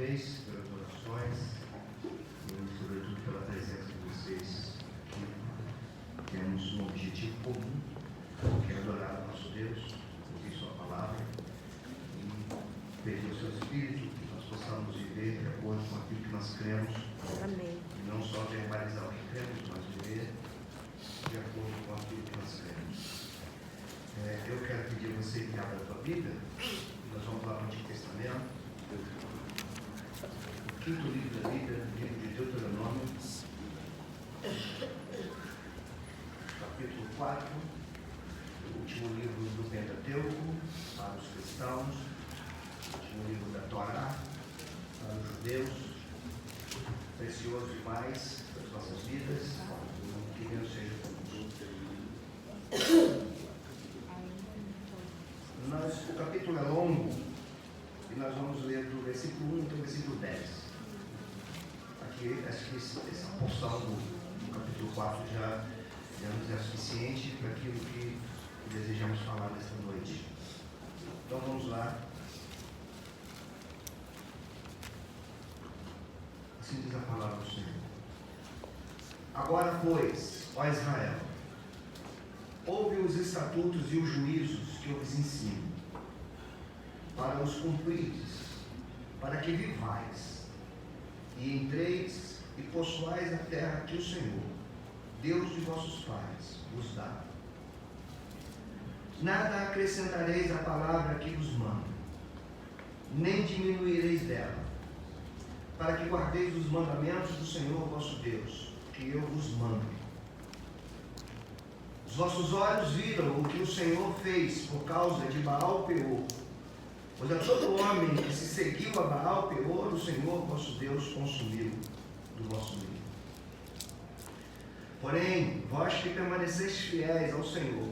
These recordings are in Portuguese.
vez pelas orações e, sobretudo, pela presença de vocês aqui. Temos um objetivo comum, que é adorar o nosso Deus, ouvir Sua palavra e pedir o Seu Espírito, que nós possamos viver de acordo com aquilo que nós cremos. Amém. E não só verbalizar o que cremos, mas viver de acordo com aquilo que nós cremos. Eu quero pedir a você que abra a tua Bíblia. Nós vamos lá para o Antigo Testamento. O quinto livro da Bíblia, livro de Deuteronômio, capítulo 4, o último livro do Pentateuco para os cristãos, o último livro da Torá para os judeus, precioso demais para as nossas vidas. Que Deus seja conosco. O capítulo é longo e nós vamos ler do versículo 1 até o versículo 10. Aqui, acho que essa porção do capítulo 4 já nos é suficiente para aquilo que desejamos falar nesta noite. Então vamos lá. Assim diz a palavra do Senhor. Agora, pois, ó Israel, ouve os estatutos e os juízos que eu vos ensino, para os cumprides, para que vivais, e entreis e possuais a terra que o Senhor, Deus de vossos pais, vos dá. Nada acrescentareis à palavra que vos mando, nem diminuireis dela, para que guardeis os mandamentos do Senhor vosso Deus, que eu vos mando. Os vossos olhos viram o que o Senhor fez por causa de Baal-peor. Pois a todo homem que se seguiu a Baal-peor, o Senhor vosso Deus consumiu do vosso meio. Porém, vós que permaneceis fiéis ao Senhor,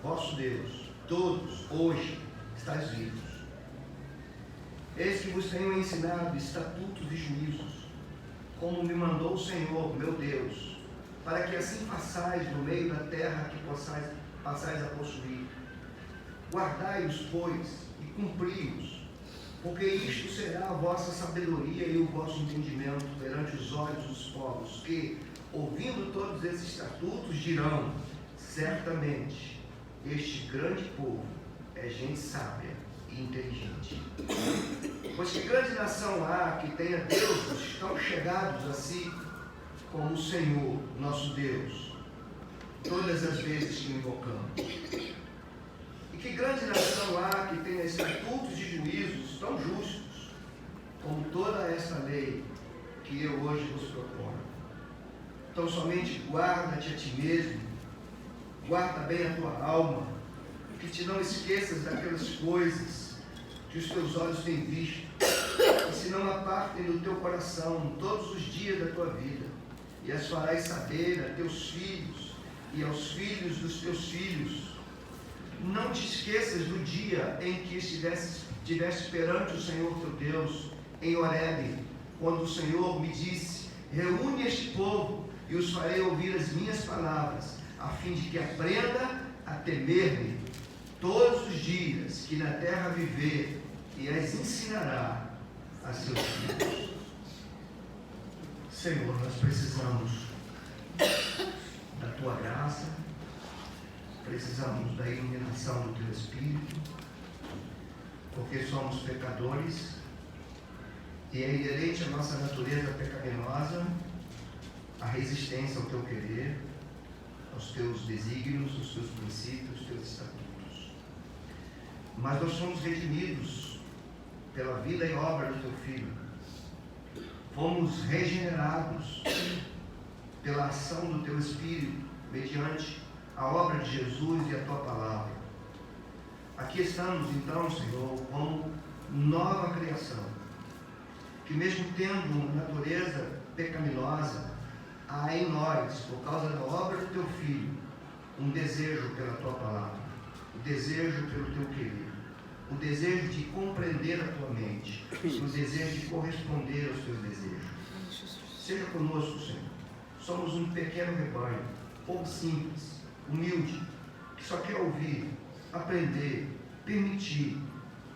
vosso Deus, todos, hoje, estáis vivos. Eis que vos tenho ensinado estatutos e juízos, como me mandou o Senhor, meu Deus, para que assim façais no meio da terra que passais a possuir. Guardai-os, pois, e cumpri-os, porque isto será a vossa sabedoria e o vosso entendimento perante os olhos dos povos, que, ouvindo todos esses estatutos, dirão: certamente, este grande povo é gente sábia e inteligente. Pois que grande nação há que tenha deuses tão chegados a si, como o Senhor, nosso Deus, todas as vezes que o invocamos. E que grande nação há que tenha estatutos e juízos tão justos, como toda esta lei que eu hoje vos proponho. Então somente guarda-te a ti mesmo, guarda bem a tua alma, que te não esqueças daquelas coisas que os teus olhos têm visto, e se não apartem do teu coração todos os dias da tua vida, e as farás saber a teus filhos e aos filhos dos teus filhos. Não te esqueças do dia em que estiveste perante o Senhor teu Deus, em Horebe, quando o Senhor me disse: reúne este povo e os farei ouvir as minhas palavras, a fim de que aprenda a temer-me todos os dias que na terra viver, e as ensinará a seus filhos. Senhor, nós precisamos da Tua graça, precisamos da iluminação do Teu Espírito, porque somos pecadores e é inerente à nossa natureza pecaminosa a resistência ao Teu querer, aos Teus desígnios, aos Teus princípios, aos Teus estatutos. Mas nós somos redimidos pela vida e obra do Teu Filho. Fomos regenerados pela ação do Teu Espírito, mediante a obra de Jesus e a Tua Palavra. Aqui estamos, então, Senhor, como nova criação, que mesmo tendo natureza pecaminosa, há em nós, por causa da obra do Teu Filho, um desejo pela Tua Palavra, o desejo pelo Teu querer, o desejo de compreender a Tua mente, o desejo de corresponder aos Teus desejos. Seja conosco, Senhor. Somos um pequeno rebanho, pouco simples, humilde, que só quer ouvir, aprender, permitir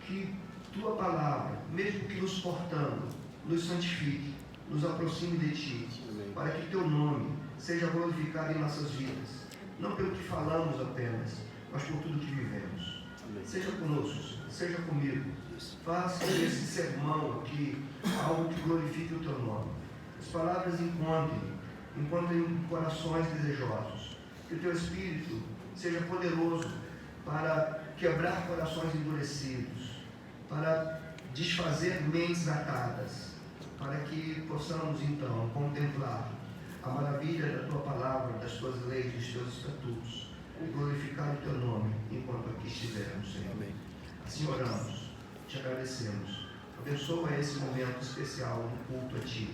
que Tua Palavra, mesmo que nos cortando, nos santifique, nos aproxime de Ti, para que Teu nome seja glorificado em nossas vidas, não pelo que falamos apenas, mas por tudo que vivemos. Seja conosco, Senhor, seja comigo. Faça desse sermão aqui algo que glorifique o Teu nome. As palavras encontrem corações desejosos. Que o Teu Espírito seja poderoso para quebrar corações endurecidos, para desfazer mentes atadas, para que possamos então contemplar a maravilha da Tua palavra, das Tuas leis, dos Teus estatutos, e glorificar o Teu nome enquanto aqui estivermos, Senhor. Amém. Assim oramos, te agradecemos. Abençoa esse momento especial no culto a Ti,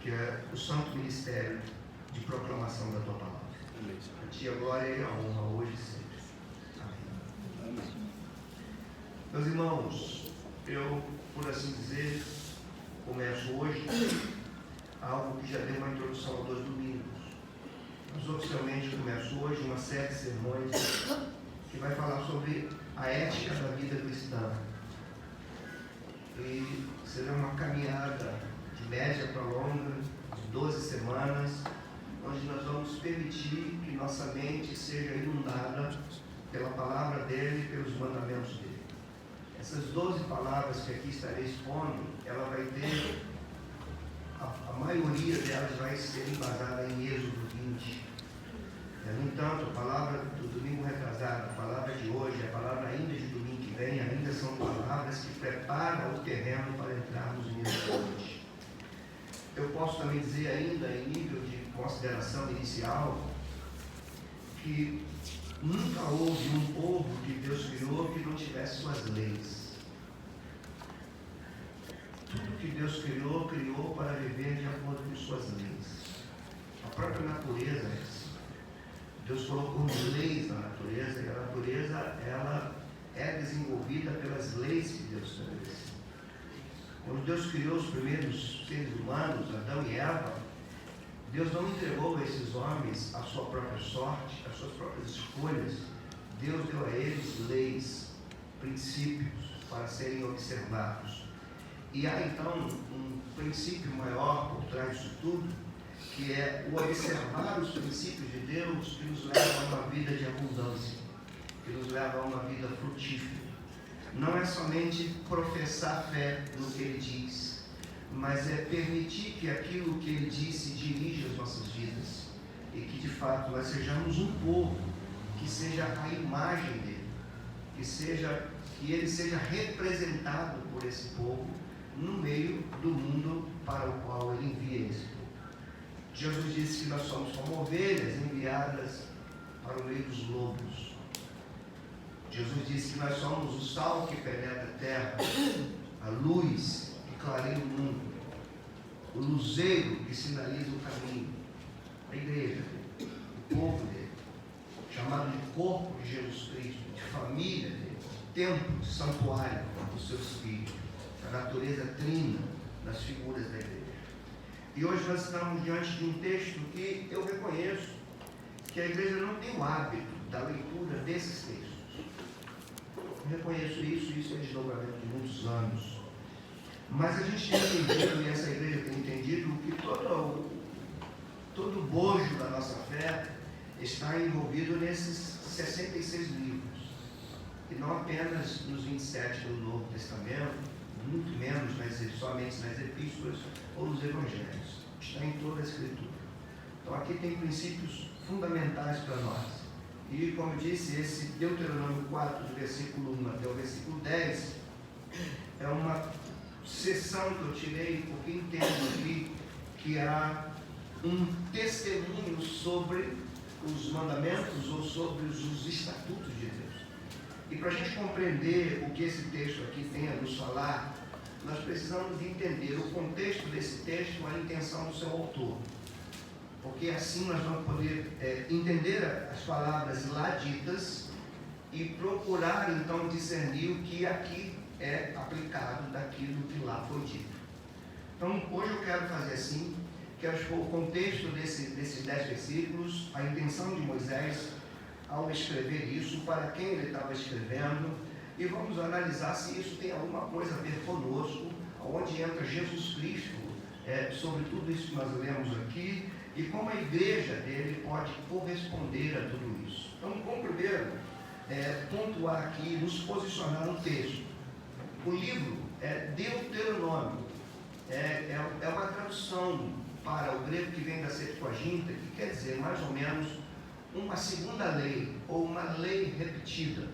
que é o santo ministério de proclamação da Tua palavra. Amém. A Ti a glória e a honra hoje e sempre. Amém. Amém. Meus irmãos, eu, por assim dizer, começo hoje algo que já deu uma introdução há 2 domingos. Mas oficialmente começo hoje uma série de sermões que vai falar sobre a ética da vida cristã. E será uma caminhada de média para longa, de 12 semanas, onde nós vamos permitir que nossa mente seja inundada pela palavra dele e pelos mandamentos dele. Essas 12 palavras que aqui estarei expondo, ela vai ter, a maioria delas vai ser embasada em Êxodo 20. No entanto, a palavra do domingo retrasado, a palavra de hoje, a palavra ainda de domingo que vem, ainda são palavras que preparam o terreno para entrarmos em Êxodo 20. Eu posso também dizer ainda, em nível de consideração inicial, que nunca houve um povo que Deus criou que não tivesse suas leis. Tudo que Deus criou, criou para viver de acordo com suas leis. A própria natureza é assim. Deus colocou leis na natureza, e a natureza ela é desenvolvida pelas leis que Deus estabeleceu. Quando Deus criou os primeiros seres humanos, Adão e Eva, Deus não entregou a esses homens a sua própria sorte, as suas próprias escolhas. Deus deu a eles leis, princípios para serem observados. E há então um princípio maior por trás disso tudo, que é o observar os princípios de Deus, que nos leva a uma vida de abundância, que nos leva a uma vida frutífera. Não é somente professar fé no que Ele diz, mas é permitir que aquilo que Ele disse dirija as nossas vidas e que de fato nós sejamos um povo que seja a imagem dele, que Ele seja representado por esse povo no meio do mundo para o qual Ele envia esse povo. Jesus disse que nós somos como ovelhas enviadas para o meio dos lobos. Jesus disse que nós somos o sal que penetra a terra, a luz que clareia o mundo, o luzeiro que sinaliza o caminho, a igreja, o povo dele, chamado de corpo de Jesus Cristo, de família dele, templo, de santuário do seu Espírito, a natureza trina das figuras da igreja. E hoje nós estamos diante de um texto que eu reconheço que a igreja não tem o hábito da leitura desses textos. Eu reconheço isso é desdobramento de muitos anos. Mas a gente tem entendido, e essa igreja tem entendido, que todo o bojo da nossa fé está envolvido nesses 66 livros. E não apenas nos 27 do Novo Testamento, muito menos somente nas epístolas ou nos evangelhos. Está em toda a Escritura. Então aqui tem princípios fundamentais para nós. E como eu disse, esse Deuteronômio 4, do versículo 1 até o versículo 10, é uma seção que eu tirei, porque entendo aqui que há um testemunho sobre os mandamentos ou sobre os estatutos de Deus. E para a gente compreender o que esse texto aqui tem a nos falar, nós precisamos entender o contexto desse texto, a intenção do seu autor. Porque assim nós vamos poder entender as palavras lá ditas e procurar então discernir o que aqui é aplicado daquilo que lá foi dito. Então hoje eu quero fazer assim, quero expor o contexto desses 10 versículos, a intenção de Moisés ao escrever isso, para quem ele estava escrevendo, e vamos analisar se isso tem alguma coisa a ver conosco, onde entra Jesus Cristo sobre tudo isso que nós lemos aqui e como a igreja dele pode corresponder a tudo isso. Então, vamos primeiro pontuar aqui, nos posicionar no texto. O livro é Deuteronômio, é uma tradução para o grego que vem da Septuaginta, que quer dizer mais ou menos uma segunda lei, ou uma lei repetida,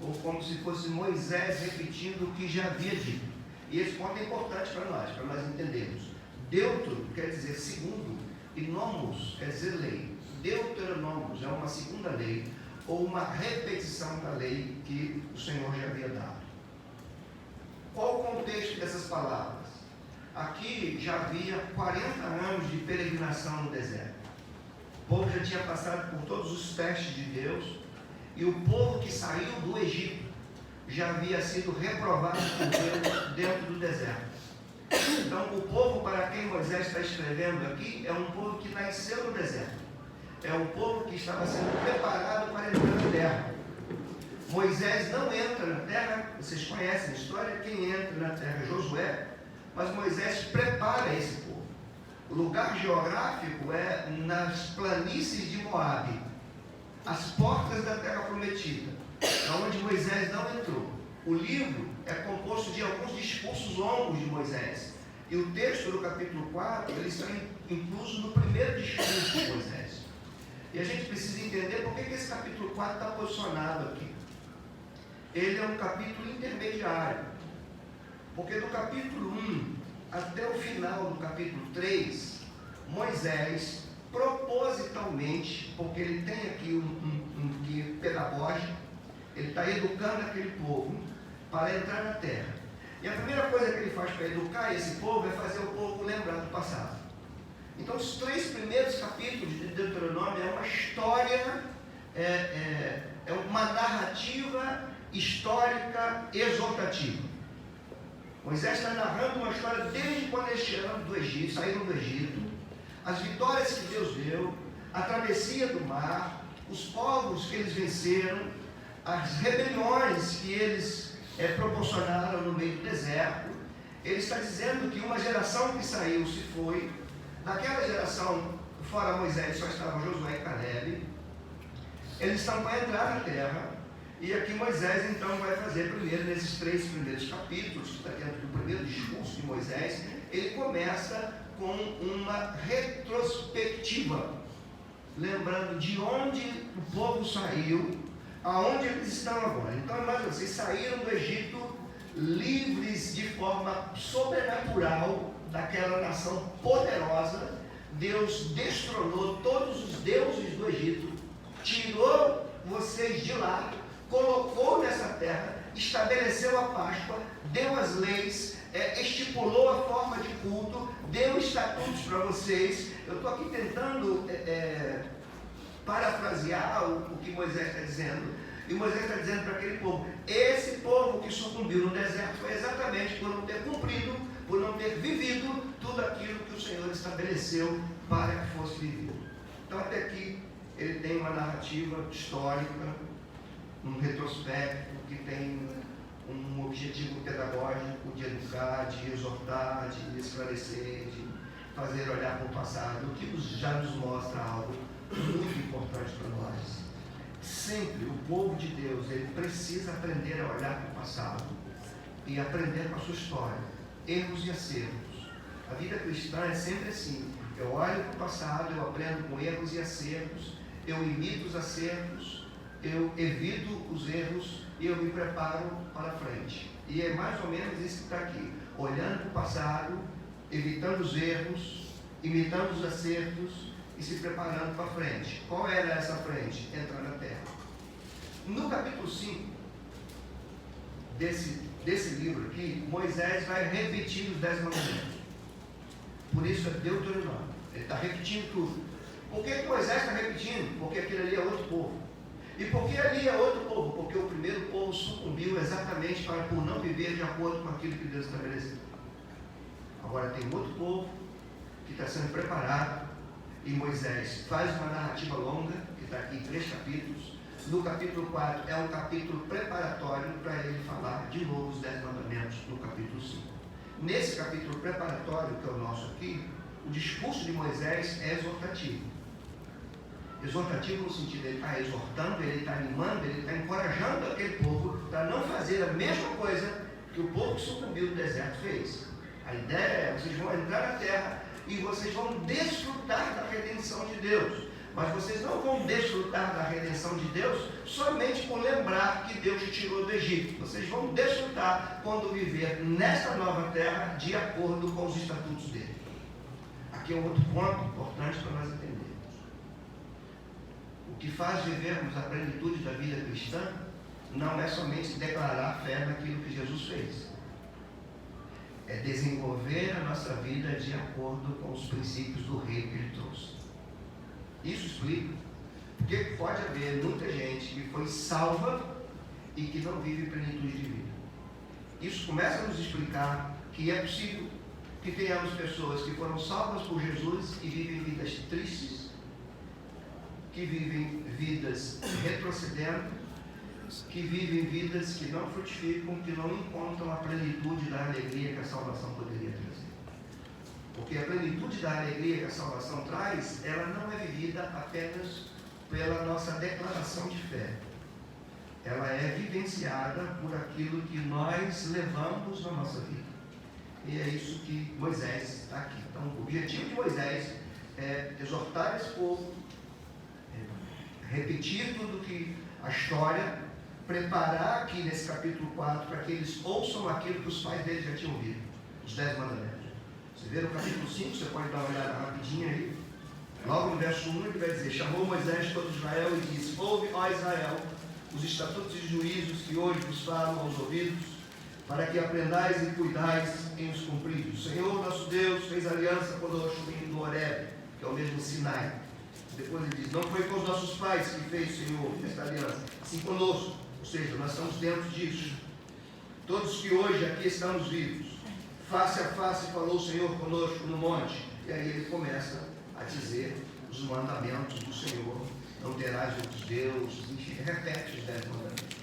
ou como se fosse Moisés repetindo o que já havia dito. E esse ponto é importante para nós entendermos. Deutero quer dizer segundo, e nomos quer dizer lei. Deuteronômio é uma segunda lei, ou uma repetição da lei que o Senhor já havia dado. Qual o contexto dessas palavras? Aqui já havia 40 anos de peregrinação no deserto. O povo já tinha passado por todos os testes de Deus, e o povo que saiu do Egito já havia sido reprovado por Deus dentro do deserto. Então, o povo para quem Moisés está escrevendo aqui é um povo que nasceu no deserto. É um povo que estava sendo preparado para entrar na terra. Moisés não entra na terra, vocês conhecem a história, quem entra na terra é Josué, mas Moisés prepara esse povo. O lugar geográfico é nas planícies de Moabe, as portas da terra prometida, onde Moisés não entrou. O livro é composto de alguns discursos longos de Moisés, e o texto do capítulo 4, eles estão inclusos no primeiro discurso de Moisés. E a gente precisa entender por que esse capítulo 4 está posicionado aqui. Ele é um capítulo intermediário, porque do capítulo 1 até o final do capítulo 3, Moisés, propositalmente, porque ele tem aqui um guia pedagógico, ele está educando aquele povo para entrar na terra. E a primeira coisa que ele faz para educar esse povo é fazer o povo lembrar do passado. Então, os 3 primeiros capítulos de Deuteronômio é uma história, é uma narrativa histórica exortativa. Moisés está narrando uma história desde quando eles saíram do Egito, as vitórias que Deus deu, a travessia do mar, os povos que eles venceram, as rebeliões que eles proporcionaram no meio do deserto. Ele está dizendo que uma geração que saiu se foi. Naquela geração, fora Moisés, só estavam Josué e Caleb. Eles estão para entrar na terra. E aqui Moisés então vai fazer primeiro, nesses 3 primeiros capítulos, que está dentro do primeiro discurso de Moisés, ele começa com uma retrospectiva, lembrando de onde o povo saiu, aonde eles estão agora. Então, imagina, vocês saíram do Egito livres de forma sobrenatural daquela nação poderosa. Deus destronou todos os deuses do Egito, tirou vocês de lá, colocou nessa terra, estabeleceu a Páscoa, deu as leis, estipulou a forma de culto, deu estatutos para vocês. Eu estou aqui tentando parafrasear o que Moisés está dizendo. E Moisés está dizendo para aquele povo: esse povo que sucumbiu no deserto foi exatamente por não ter cumprido, por não ter vivido tudo aquilo que o Senhor estabeleceu para que fosse vivido. Então, até aqui ele tem uma narrativa histórica, um retrospecto que tem um objetivo pedagógico de educar, de exortar, de esclarecer, de fazer olhar para o passado, o que já nos mostra algo muito importante para nós. Sempre o povo de Deus, ele precisa aprender a olhar para o passado e aprender com a sua história, erros e acertos. A vida cristã é sempre assim: eu olho para o passado, eu aprendo com erros e acertos, eu imito os acertos, eu evito os erros e eu me preparo para frente. E é mais ou menos isso que está aqui: olhando para o passado, evitando os erros, imitando os acertos e se preparando para frente. Qual era essa frente? Entrar na terra. No capítulo 5 desse livro aqui, Moisés vai repetir os 10 mandamentos. Por isso é Deuteronômio. Ele está repetindo tudo. Por que Moisés está repetindo? Porque aquele ali é outro povo. E por que ali é outro povo? Porque o primeiro povo sucumbiu exatamente por não viver de acordo com aquilo que Deus estabeleceu. Agora tem outro povo que está sendo preparado, e Moisés faz uma narrativa longa, que está aqui em 3 capítulos. No capítulo 4 é um capítulo preparatório para ele falar de novo os 10 mandamentos no capítulo 5. nesse capítulo preparatório, que é o nosso aqui, o discurso de Moisés é exortativo. Exortativo no sentido de ele está exortando, ele está animando, ele está encorajando aquele povo para não fazer a mesma coisa que o povo que sucumbiu no deserto fez. A ideia é, vocês vão entrar na terra e vocês vão desfrutar da redenção de Deus. Mas vocês não vão desfrutar da redenção de Deus somente por lembrar que Deus te tirou do Egito. Vocês vão desfrutar quando viver nesta nova terra de acordo com os estatutos dele. Aqui é um outro ponto importante para nós entendermos. O que faz vivermos a plenitude da vida cristã não é somente declarar fé naquilo que Jesus fez. É desenvolver a nossa vida de acordo com os princípios do rei que ele trouxe. Isso explica porque pode haver muita gente que foi salva e que não vive plenitude de vida. Isso começa a nos explicar que é possível que tenhamos pessoas que foram salvas por Jesus e vivem vidas tristes, que vivem vidas retrocedendo, que vivem vidas que não frutificam, que não encontram a plenitude da alegria que a salvação poderia trazer. Porque a plenitude da alegria que a salvação traz, ela não é vivida apenas pela nossa declaração de fé. Ela é vivenciada por aquilo que nós levamos na nossa vida. E é isso que Moisés está aqui. Então, o objetivo de Moisés é exortar esse povo, repetir tudo que a história, preparar aqui nesse capítulo 4 para que eles ouçam aquilo que os pais deles já tinham ouvido, os 10 mandamentos. Você vê no capítulo 5, você pode dar uma olhada rapidinho aí. Logo no verso 1 ele vai dizer: chamou Moisés todo Israel e disse: ouve, ó Israel, os estatutos e juízos que hoje vos falo aos ouvidos, para que aprendais e cuidais em os cumprir. O Senhor nosso Deus fez aliança conosco em Horebe, que é o mesmo Sinai. Depois ele diz: não foi com os nossos pais que fez o Senhor esta aliança, sim conosco. Ou seja, nós estamos dentro disso. Todos que hoje aqui estamos vivos, face a face falou o Senhor conosco no monte. E aí ele começa a dizer os mandamentos do Senhor: não terás outros deuses, enfim, repete os 10 mandamentos.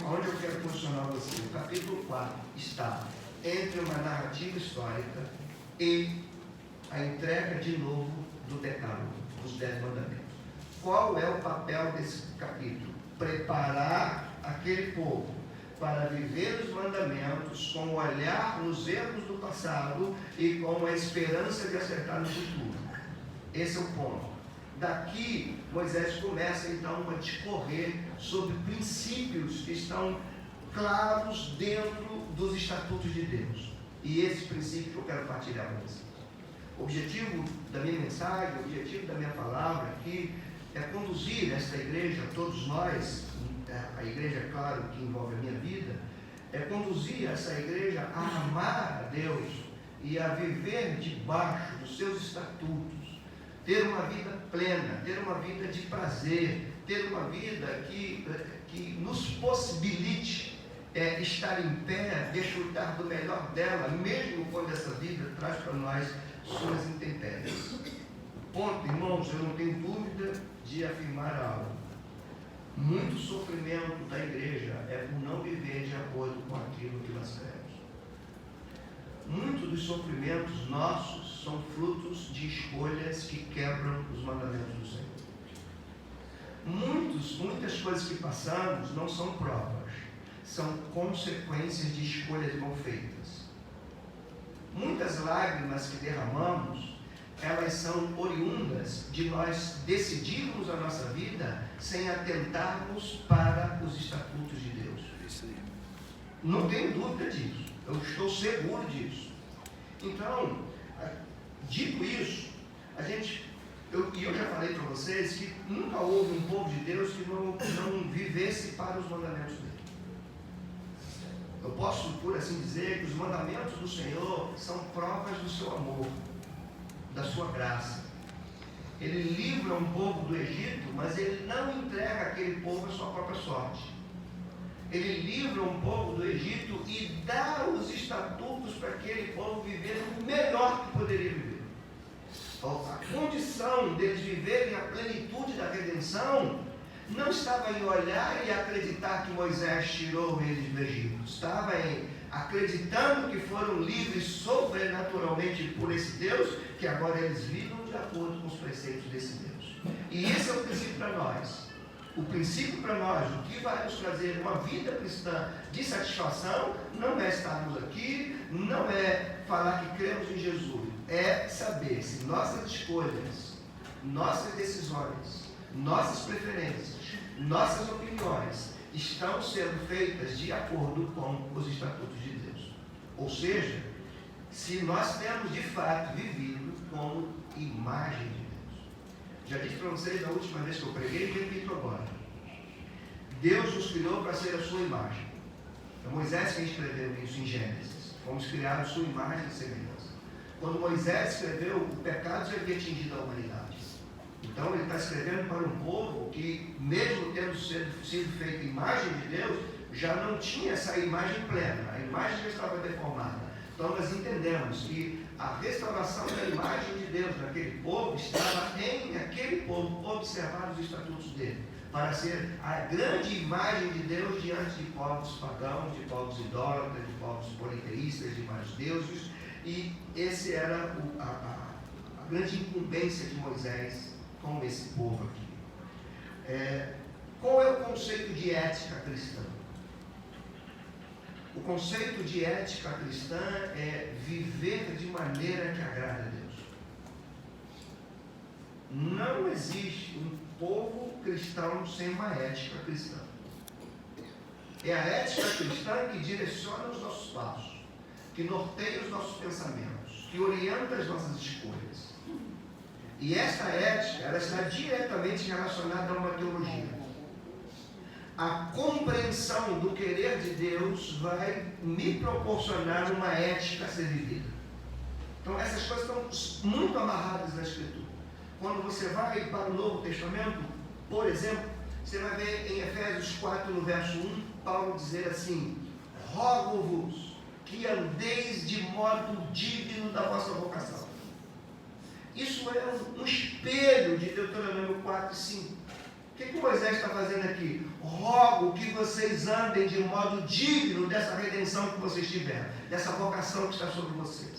Onde eu quero posicionar você? O capítulo 4 está entre uma narrativa histórica e a entrega de novo do decálogo, dos 10 mandamentos. Qual é o papel desse capítulo? Preparar aquele povo para viver os mandamentos com o olhar nos erros do passado e com a esperança de acertar no futuro. Esse é o ponto. Daqui, Moisés começa então a discorrer sobre princípios que estão claros dentro dos estatutos de Deus. E esses princípios eu quero partilhar com vocês. O objetivo da minha mensagem, o objetivo da minha palavra aqui é conduzir esta igreja, todos nós, a igreja, claro, que envolve a minha vida, é conduzir essa igreja a amar a Deus e a viver debaixo dos seus estatutos, ter uma vida plena, ter uma vida de prazer, ter uma vida que nos possibilite estar em pé, desfrutar do melhor dela, mesmo quando essa vida traz para nós suas intempéries. Ponto, irmãos, eu não tenho dúvida de afirmar algo. Muito sofrimento da igreja é por não viver de acordo com aquilo que nós queremos. Muitos dos sofrimentos nossos são frutos de escolhas que quebram os mandamentos do Senhor. Muitas coisas que passamos não são provas, são consequências de escolhas mal feitas. Muitas lágrimas que derramamos, elas são oriundas de nós decidirmos a nossa vida sem atentarmos para os estatutos de Deus. Não tenho dúvida disso, eu estou seguro disso. Então, dito isso, eu já falei para vocês que nunca houve um povo de Deus que não vivesse para os mandamentos dele. Eu posso, por assim dizer, que os mandamentos do Senhor são provas do seu amor, da sua graça. Ele livra um povo do Egito, mas ele não entrega aquele povo à sua própria sorte. Ele livra um povo do Egito e dá os estatutos para aquele povo viver o melhor que poderia viver. A condição deles viverem a plenitude da redenção não estava em olhar e acreditar que Moisés tirou eles do Egito. Estava em acreditando que foram livres sobrenaturalmente por esse Deus, que agora eles vivem de acordo com os preceitos desse Deus. E esse é o princípio para nós. O princípio para nós, o que vai nos trazer uma vida cristã de satisfação, não é estarmos aqui, não é falar que cremos em Jesus, é saber se nossas escolhas, nossas decisões, nossas preferências, nossas opiniões estão sendo feitas de acordo com os estatutos de Deus. Ou seja, se nós temos de fato vivido como imagem de Deus. Já disse para vocês na última vez que eu preguei e repito agora. Deus nos criou para ser a sua imagem. É Moisés quem escreveu isso em Gênesis. Fomos criados à sua imagem e semelhança. Quando Moisés escreveu, o pecado já havia atingido a humanidade. Então ele está escrevendo para um povo que, mesmo tendo sido feita imagem de Deus, já não tinha essa imagem plena. A imagem já estava deformada. Então nós entendemos que a restauração da imagem de Deus naquele povo estava em aquele povo observar os estatutos dele, para ser a grande imagem de Deus diante de povos pagãos, de povos idólatras, de povos politeístas, de vários deuses. E esse era a grande incumbência de Moisés com esse povo aqui. Qual é o conceito de ética cristã? O conceito de ética cristã é viver de maneira que agrada a Deus. Não existe um povo cristão sem uma ética cristã. É a ética cristã que direciona os nossos passos, que norteia os nossos pensamentos, que orienta as nossas escolhas. E esta ética, ela está diretamente relacionada a uma teologia. A compreensão do querer de Deus vai me proporcionar uma ética a ser vivida. Então essas coisas estão muito amarradas na Escritura. Quando você vai para o Novo Testamento, por exemplo, você vai ver em Efésios 4, no verso 1, Paulo dizer assim: rogo-vos que andeis de modo digno da vossa vocação. Isso é um espelho de Deuteronômio 4 e 5. O que Moisés está fazendo aqui? Rogo que vocês andem de modo digno dessa redenção que vocês tiveram, dessa vocação que está sobre vocês.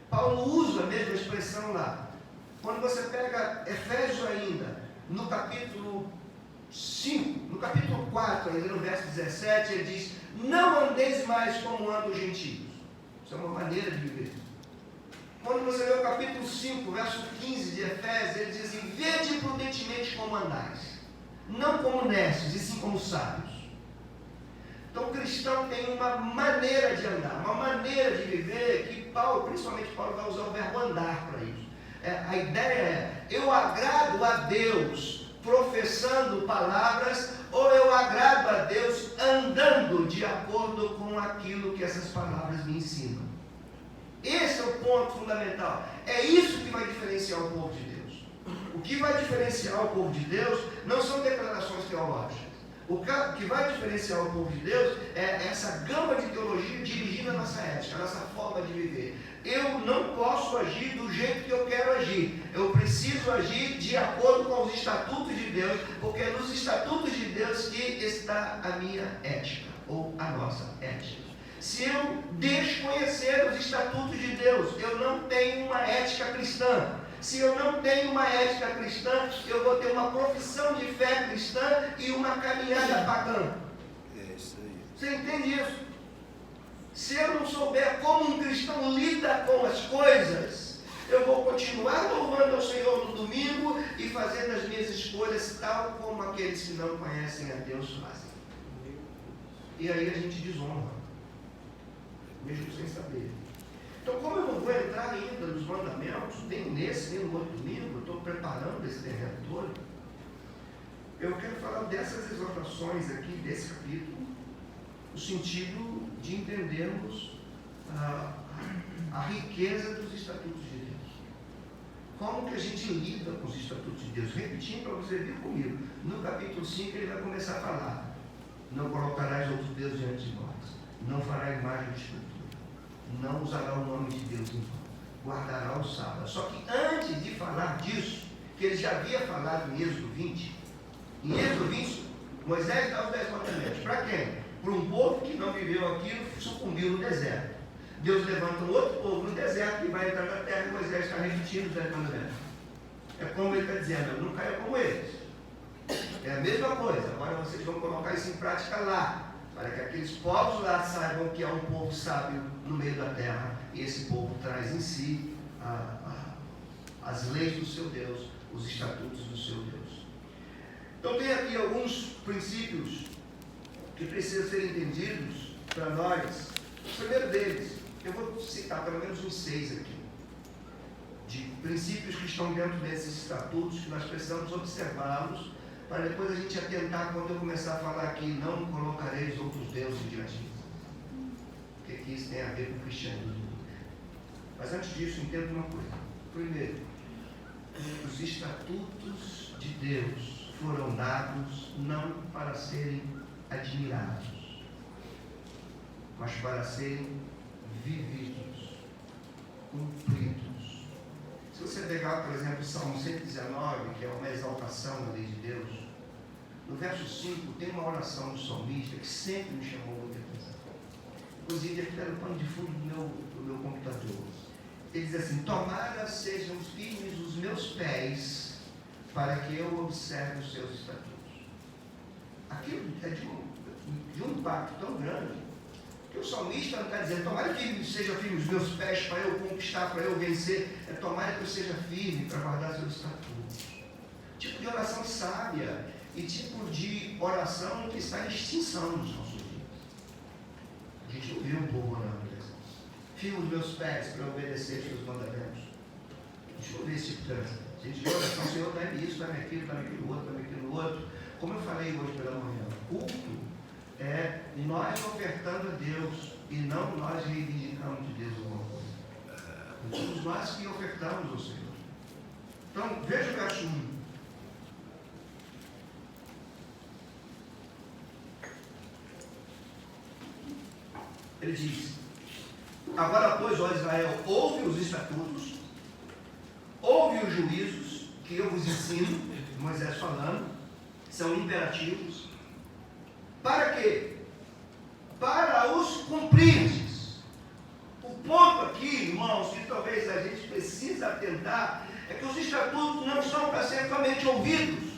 Paulo usa a mesma expressão lá. Quando você pega Efésios ainda, no capítulo 5, no capítulo 4, ainda no verso 17, ele diz: não andeis mais como andam os gentios. Isso é uma maneira de viver. Quando você lê o capítulo 5, verso 15 de Efésios, ele diz assim: vede prudentemente como andais, não como necios, e sim como sábios. Então o cristão tem uma maneira de andar, uma maneira de viver, que Paulo, principalmente Paulo, vai usar o verbo andar para isso. A ideia é: eu agrado a Deus professando palavras, ou eu agrado a Deus andando de acordo com aquilo que essas palavras me ensinam. Esse é o ponto fundamental. É isso que vai diferenciar o povo de Deus. O que vai diferenciar o povo de Deus não são declarações teológicas. O que vai diferenciar o povo de Deus é essa gama de teologia dirigindo a nossa ética, a nossa forma de viver. Eu não posso agir do jeito que eu quero agir. Eu preciso agir de acordo com os estatutos de Deus, porque é nos estatutos de Deus que está a minha ética, ou a nossa ética. Se eu desconhecer os estatutos de Deus, eu não tenho uma ética cristã. Se eu não tenho uma ética cristã, eu vou ter uma profissão de fé cristã e uma caminhada pagã. É isso aí. Você entende isso? Se eu não souber como um cristão lida com as coisas, eu vou continuar louvando ao Senhor no domingo e fazendo as minhas escolhas tal como aqueles que não conhecem a Deus fazem. E aí a gente desonra, mesmo sem saber. Então, como eu não vou entrar ainda nos mandamentos, nem nesse, nem no outro domingo, eu estou preparando esse terreno todo, eu quero falar dessas exortações aqui, desse capítulo, no sentido de entendermos a riqueza dos estatutos de Deus. Como que a gente lida com os estatutos de Deus? Repetindo para você vir comigo, no capítulo 5 ele vai começar a falar: não colocarás outros deuses diante de nós, não fará imagem de escultura, não usará o nome de Deus em vão, guardará o sábado. Só que antes de falar disso, que ele já havia falado em Êxodo 20, em Êxodo 20, Moisés dá os 10 mandamentos. Para quem? por um povo que não viveu aquilo, sucumbiu no deserto. Deus levanta um outro povo no deserto que vai entrar na terra e Moisés está repetindo o Velho Mandamento. É como ele está dizendo, não caia como eles. É a mesma coisa, agora vocês vão colocar isso em prática lá, para que aqueles povos lá saibam que há um povo sábio no meio da terra, e esse povo traz em si as leis do seu Deus, os estatutos do seu Deus. Então tem aqui alguns princípios que precisam ser entendidos para nós. O primeiro deles, eu vou citar pelo menos uns 6 aqui, de princípios que estão dentro desses estatutos, que nós precisamos observá-los, para depois a gente atentar quando eu começar a falar aqui, não colocareis outros deuses diante de mim. O que isso tem a ver com o cristianismo? Mas antes disso, entenda uma coisa. Primeiro, os estatutos de Deus foram dados não para serem admirados, mas para serem vividos, cumpridos. Se você pegar, por exemplo, o Salmo 119, que é uma exaltação da lei de Deus, no verso 5 tem uma oração do salmista que sempre me chamou muita atenção. Inclusive, aqui está no pano de fundo do meu computador. Ele diz assim: tomara sejam firmes os meus pés, para que eu observe os seus estatutos. Aquilo é de um impacto tão grande, que o salmista não está dizendo, tomara que sejam firmes os meus pés para eu conquistar, para eu vencer. É tomara que eu seja firme para guardar seus estatutos. Tipo de oração sábia e tipo de oração que está em extinção nos nossos dias. A gente não vê um povo orando dessa. Firme os meus pés para eu obedecer os seus mandamentos. A gente não vê esse tipo de oração. A gente vê oração, Senhor, dá-me isso, dá-me aquilo, dá-me aquilo outro, dá-me aquilo outro. Como eu falei hoje pela manhã, culto é nós ofertando a Deus e não nós reivindicando de Deus alguma coisa. Somos nós que ofertamos ao Senhor. Então, veja o verso 1. Ele diz: agora, pois, ó Israel, ouve os estatutos, ouve os juízos que eu vos ensino, Moisés falando, são imperativos. Para quê? Para os cumprirdes. O ponto aqui, irmãos, que talvez a gente precise atentar, é que os estatutos não são para serem somente ouvidos,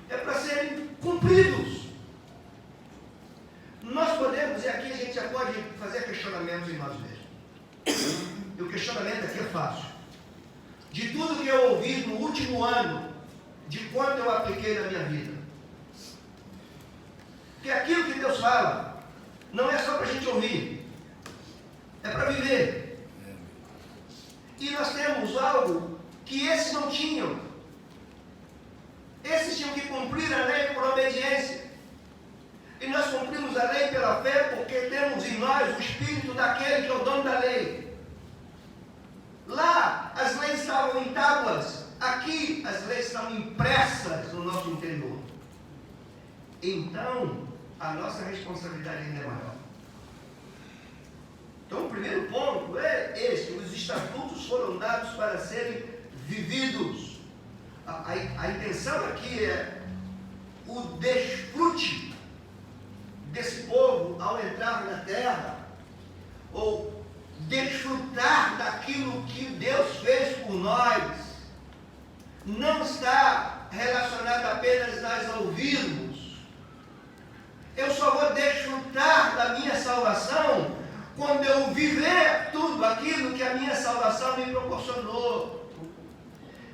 é para serem cumpridos. Nós podemos, e aqui a gente já pode fazer questionamentos em nós mesmos. E o questionamento aqui é fácil. De tudo que eu ouvi no último ano, de quanto eu apliquei na minha vida? Porque aquilo que Deus fala não é só para a gente ouvir, é para viver. E nós temos algo que esses não tinham. Esses tinham que cumprir a lei por obediência. E nós cumprimos a lei pela fé porque temos em nós o espírito daquele que é o dono da lei. Lá as leis estavam em tábuas, aqui as leis estão impressas no nosso interior. Então, a nossa responsabilidade ainda é maior. Então, o primeiro ponto é este: os estatutos foram dados para serem vividos. A intenção aqui é o desfrute desse povo ao entrar na terra, ou desfrutar daquilo que Deus fez por nós, não está relacionado apenas nós ouvirmos. Eu só vou desfrutar da minha salvação quando eu viver tudo aquilo que a minha salvação me proporcionou.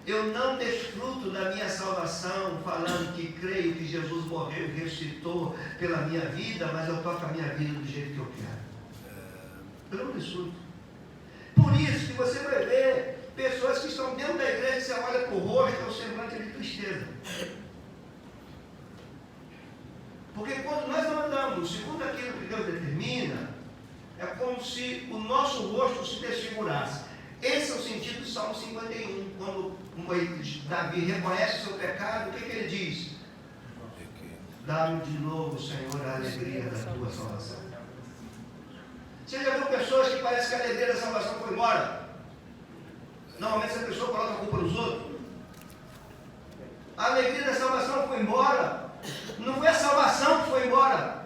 Eu não desfruto da minha salvação falando que creio que Jesus morreu e ressuscitou pela minha vida, mas eu toco a minha vida do jeito que eu quero. Eu não desfruto. Por isso que você vai ver pessoas que estão dentro da igreja e você olha para o rosto, é o semblante de tristeza. Porque quando nós não andamos segundo aquilo que Deus determina, é como se o nosso rosto se desfigurasse. Esse é o sentido do Salmo 51, quando Davi reconhece o seu pecado, o que ele diz? Dá-me de novo, Senhor, a alegria da tua salvação. Você já viu pessoas que parece que a alegria da salvação foi embora? Normalmente essa pessoa coloca a culpa nos outros. A alegria da salvação foi embora, Não foi a salvação que foi embora.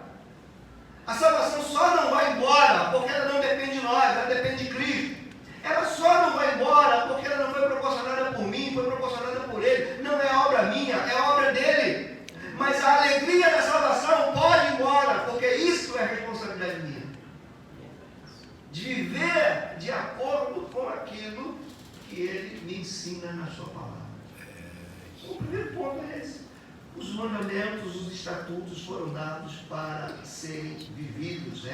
A salvação só não vai embora porque ela não depende de nós, ela depende de Cristo. Ela só não vai embora porque ela não foi proporcionada por mim, foi proporcionada por Ele. Não é obra minha, é obra dele. Mas a alegria da salvação pode ir embora, porque isso é responsabilidade minha. De viver de acordo com aquilo que Ele me ensina na sua palavra. O primeiro ponto é esse. Os mandamentos, os estatutos foram dados para serem vividos.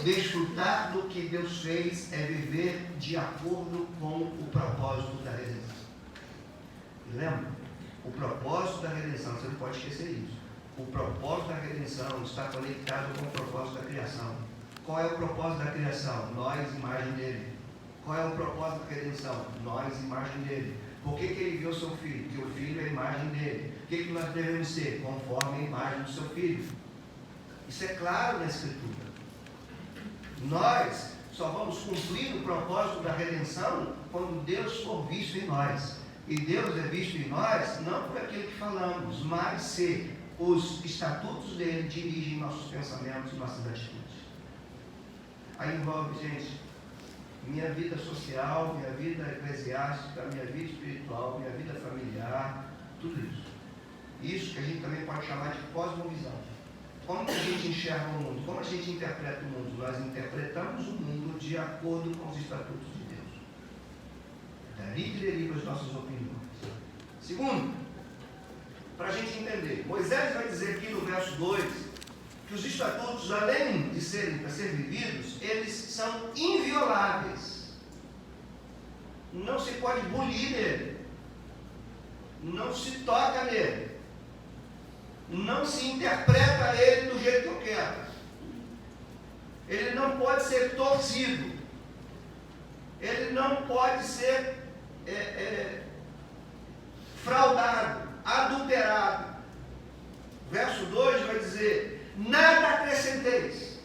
Desfrutar do que Deus fez é viver de acordo com o propósito da redenção. E lembra? O propósito da redenção, você não pode esquecer isso. O propósito da redenção está conectado com o propósito da criação. Qual é o propósito da criação? Nós, imagem dele. Qual é o propósito da redenção? Nós, imagem dele. Por que ele enviou seu filho? Porque o filho é a imagem dele. O que nós devemos ser? Conforme a imagem do seu filho. Isso é claro na Escritura. Nós só vamos cumprir o propósito da redenção quando Deus for visto em nós. E Deus é visto em nós não por aquilo que falamos, mas se os estatutos dele dirigem nossos pensamentos e nossas atitudes. Aí envolve, gente, minha vida social, minha vida eclesiástica, minha vida espiritual, minha vida familiar, tudo isso. Isso que a gente também pode chamar de cosmovisão. Como que a gente enxerga o mundo? Como a gente interpreta o mundo? Nós interpretamos o mundo de acordo com os estatutos de Deus. Dali que derivam as nossas opiniões. Segundo, para a gente entender, Moisés vai dizer aqui no verso 2, que os estatutos, além de serem para ser vividos, eles são invioláveis. Não se pode bulir nele. Não se toca nele. Não se interpreta ele do jeito que eu quero. Ele não pode ser torcido. Ele não pode ser fraudado, adulterado. Verso 2 vai dizer: nada acrescenteis.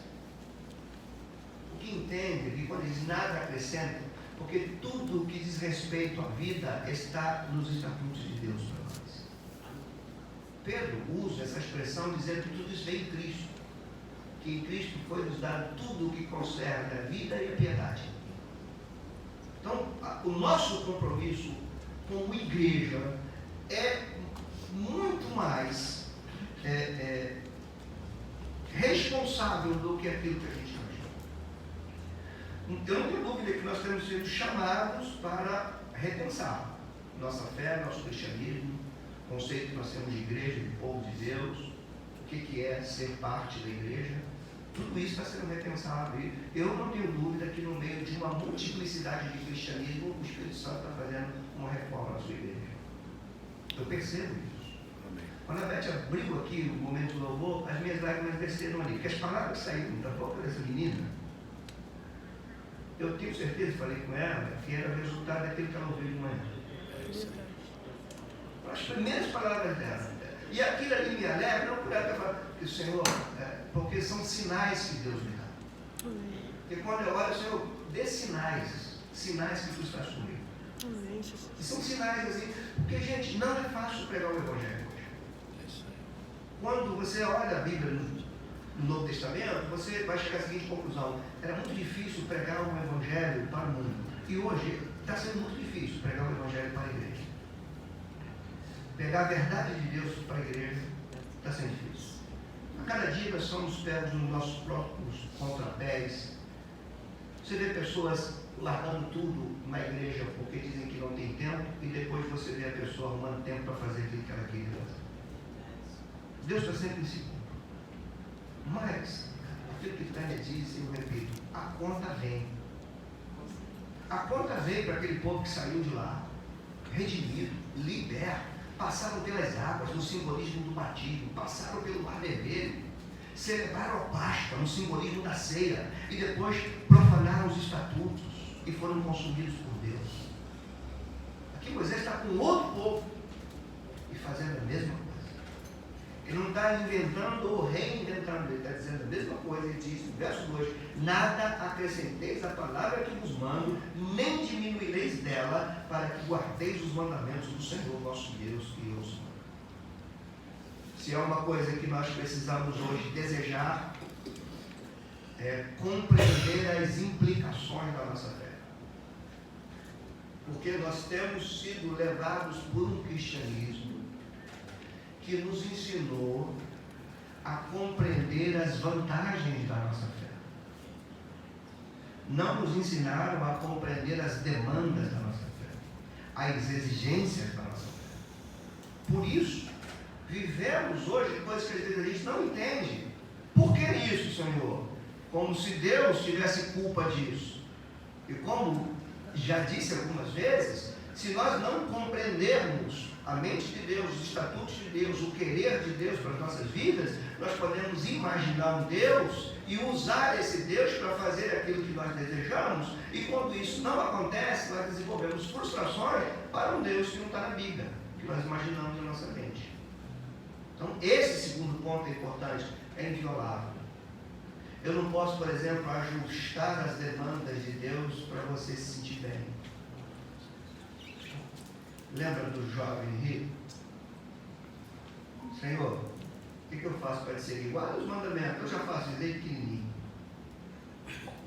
O que entende que quando diz nada acrescenta, porque tudo que diz respeito à vida está nos estatutos de Deus para nós. Pedro usa essa expressão dizendo que tudo isso veio em Cristo. Que em Cristo foi nos dado tudo o que concerne a vida e a piedade. Então, o nosso compromisso como igreja é muito mais responsável do que aquilo que a gente imagina. Eu não tenho dúvida que nós temos sido chamados para repensar nossa fé, nosso cristianismo, o conceito que nós temos de igreja, de povo de Deus, o que é ser parte da igreja. Tudo isso está sendo repensado. E eu não tenho dúvida que no meio de uma multiplicidade de cristianismo, o Espírito Santo está fazendo uma reforma na sua igreja. Eu percebo isso. Quando a Beth abriu aqui o momento do louvor, as minhas lágrimas desceram ali, porque as palavras saíram da boca dessa menina. Eu tenho certeza, falei com ela, que era o resultado daquilo que ela ouviu de manhã. As primeiras palavras dela. E aquilo ali me alegra, não por ela que o Senhor, porque são sinais que Deus me dá. Porque quando eu olho, Senhor, dê sinais que tu estás comigo. E são sinais assim, porque, gente, não é fácil pregar o Evangelho hoje. Quando você olha a Bíblia no Novo Testamento, você vai chegar à seguinte conclusão: era muito difícil pregar o Evangelho para o mundo. E hoje está sendo muito difícil pregar o Evangelho para a igreja. Pegar a verdade de Deus para a igreja está sendo difícil. A cada dia nós somos pegos nos nossos próprios contrapés. Você vê pessoas largando tudo na igreja porque dizem que não tem tempo, e depois você vê a pessoa arrumando tempo para fazer aquilo que ela queria fazer. Deus está sempre em segundo. Mas, aquilo que Tânia diz, eu repito, a conta vem. A conta vem para aquele povo que saiu de lá, redimido, liberto, passaram pelas águas no simbolismo do batismo, passaram pelo mar vermelho, celebraram a Páscoa no simbolismo da ceia, e depois profanaram os estatutos e foram consumidos por Deus. Aqui Moisés está com outro povo e fazendo a mesma coisa. Ele não está inventando ou reinventando, ele está dizendo a mesma coisa. Ele diz no verso 2: nada acrescenteis à palavra que vos mando, nem diminuireis dela, para que guardeis os mandamentos do Senhor vosso Deus, que eu os mando. se é uma coisa que nós precisamos hoje desejar, é compreender as implicações da nossa fé. Porque nós temos sido levados por um cristianismo que nos ensinou a compreender as vantagens da nossa fé. Não nos ensinaram a compreender as demandas da nossa fé, as exigências da nossa fé. Por isso, vivemos hoje coisas que às vezes a gente não entende. Por que isso, Senhor? Como se Deus tivesse culpa disso. E como já disse algumas vezes, se nós não compreendermos a mente de Deus, os estatutos de Deus, o querer de Deus para as nossas vidas, nós podemos imaginar um Deus e usar esse Deus para fazer aquilo que nós desejamos, e quando isso não acontece, nós desenvolvemos frustrações para um Deus que não está na Bíblia, que nós imaginamos na nossa mente. Então, esse segundo ponto é importante, é inviolável. Eu não posso, por exemplo, ajustar as demandas de Deus para você se sentir bem. Lembra do jovem rico? Senhor, o que eu faço para te seguir? Guarda os mandamentos, eu já faço isso desde pequenininho.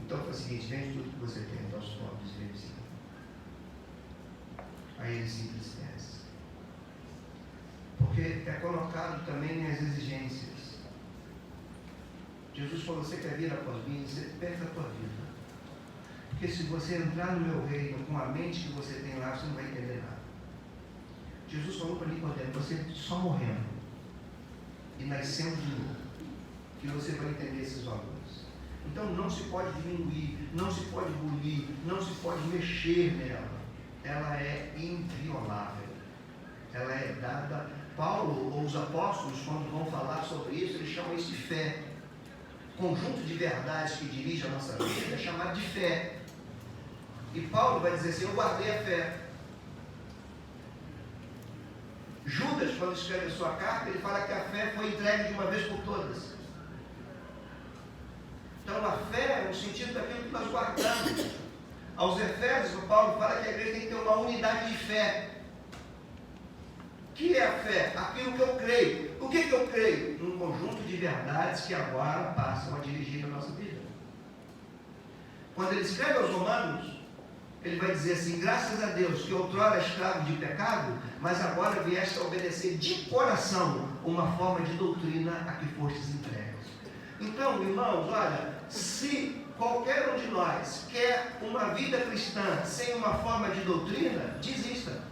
Então faz o seguinte, vende tudo que você tem, dá aos pobres e vem me seguir. Aí ele se entristece. Porque é colocado também as exigências. Jesus falou, você quer vir após mim, você perde a tua vida. Porque se você entrar no meu reino com a mente que você tem lá, você não vai entender nada. Jesus falou para Nicodemo, você só morrendo e nascendo de novo, que você vai entender esses valores. Então não se pode diminuir, não se pode bulir, não se pode mexer nela. Ela é inviolável. Ela é dada. Paulo ou os apóstolos, quando vão falar sobre isso, eles chamam isso de fé. Conjunto de verdades que dirige a nossa vida é chamado de fé. E Paulo vai dizer assim, eu guardei a fé. Judas, quando escreve a sua carta, ele fala que a fé foi entregue de uma vez por todas. Então a fé é no sentido daquilo que nós guardamos. Aos Efésios, o Paulo fala que a igreja tem que ter uma unidade de fé. O que é a fé? Aquilo que eu creio. O que eu creio? Num conjunto de verdades que agora passam a dirigir a nossa vida. Quando ele escreve aos Romanos, ele vai dizer assim, graças a Deus que outrora escravo de pecado, mas agora vieste a obedecer de coração uma forma de doutrina a que fostes entregues. Então, irmãos, olha, se qualquer um de nós quer uma vida cristã sem uma forma de doutrina, desista.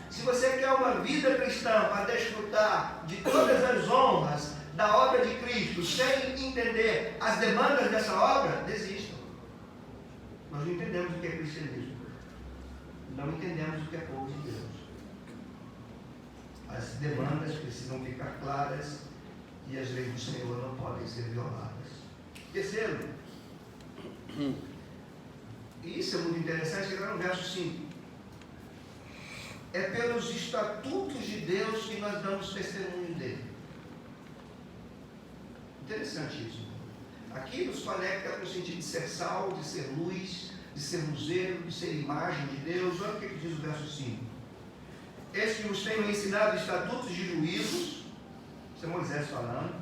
Se você quer uma vida cristã para desfrutar de todas as honras da obra de Cristo, sem entender as demandas dessa obra, desista. Nós não entendemos o que é cristianismo. Não entendemos o que é povo de Deus. As demandas precisam ficar claras e as leis do Senhor não podem ser violadas. Terceiro, e isso é muito interessante, que está no verso 5. É pelos estatutos de Deus que nós damos testemunho dele. Interessante isso. Aqui nos conecta com o sentido de ser sal, de ser luz, de ser luzero, de ser imagem de Deus. Olha o que diz o verso 5. Eis que vos tenho ensinado estatutos de juízos, isso é Moisés falando,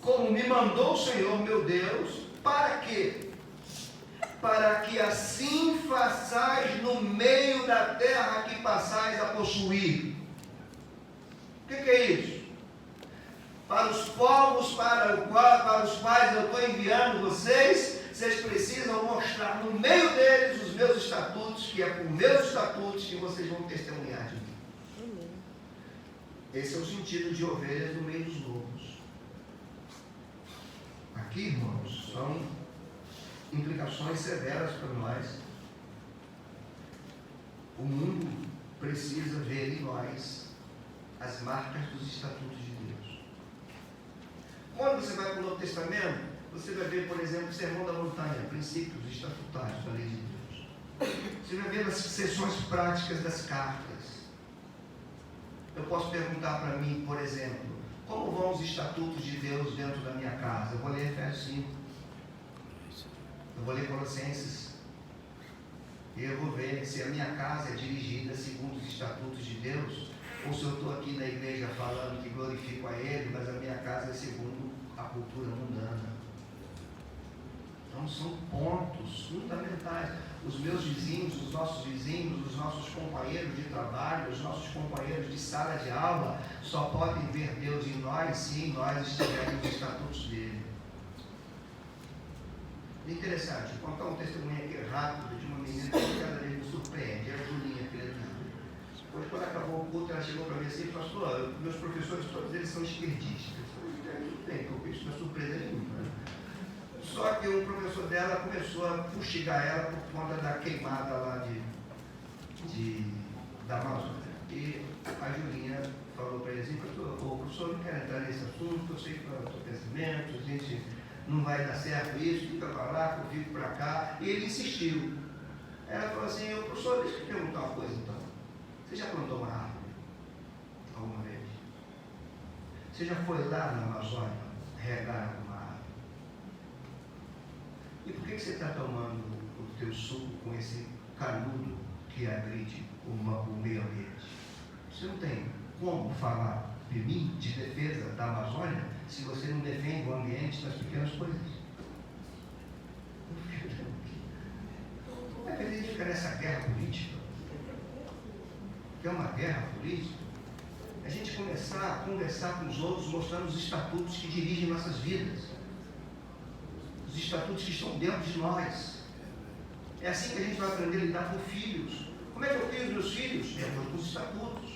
como me mandou o Senhor meu Deus, para quê? Para que assim façais no meio da terra que passais a possuir. O que é isso? Para os povos para os quais eu estou enviando vocês, vocês precisam mostrar no meio deles os meus estatutos, que é por meus estatutos que vocês vão testemunhar de mim. Esse é o sentido de ovelhas no meio dos lobos. Aqui, irmãos, são implicações severas para nós. O mundo precisa ver em nós as marcas dos estatutos de Deus. Quando você vai para o Novo Testamento, você vai ver, por exemplo, o Sermão da Montanha, princípios estatutários da lei de Deus. Você vai ver as seções práticas das cartas. Eu posso perguntar para mim, por exemplo, como vão os estatutos de Deus dentro da minha casa? Eu vou ler Efésios 5. Eu vou ler Colossenses. E eu vou ver se a minha casa é dirigida segundo os estatutos de Deus, ou se eu estou aqui na igreja falando que glorifico a Ele, mas a minha casa é segundo a cultura mundana. Então são pontos fundamentais. Os meus vizinhos, os nossos vizinhos, os nossos companheiros de trabalho, os nossos companheiros de sala de aula, só podem ver Deus em nós se nós estivermos nos estatutos dele. Interessante, vou contar um testemunho aqui rápido de uma menina que cada vez me surpreende, é a Julinha, filha do Júlio. Depois, quando acabou o culto, ela chegou para mim assim e falou: pastor, meus professores todos eles são esquerdistas. Eu falei: tudo bem, porque isso não é surpresa nenhuma. Né? Só que o professor dela começou a fustigar ela por conta da queimada lá da Amazônia. E a Julinha falou para ele assim: o professor não quer entrar nesse assunto, eu sei que é o seu pensamento, a gente não vai dar certo isso, fica para lá, que eu fico para cá. E ele insistiu. Ela falou assim: professor, deixa eu te perguntar uma coisa então. Você já plantou uma árvore alguma vez? Você já foi lá na Amazônia regar uma árvore? E por que você está tomando o teu suco com esse canudo que agride o meio ambiente? Você não tem como falar de mim, de defesa da Amazônia, se você não defende o ambiente das pequenas coisas. Como é que a gente fica nessa guerra política? Que é uma guerra política? A gente começar a conversar com os outros, mostrando os estatutos que dirigem nossas vidas. Os estatutos que estão dentro de nós. É assim que a gente vai aprender a lidar com filhos. Como é que eu crio os meus filhos? De acordo com os estatutos.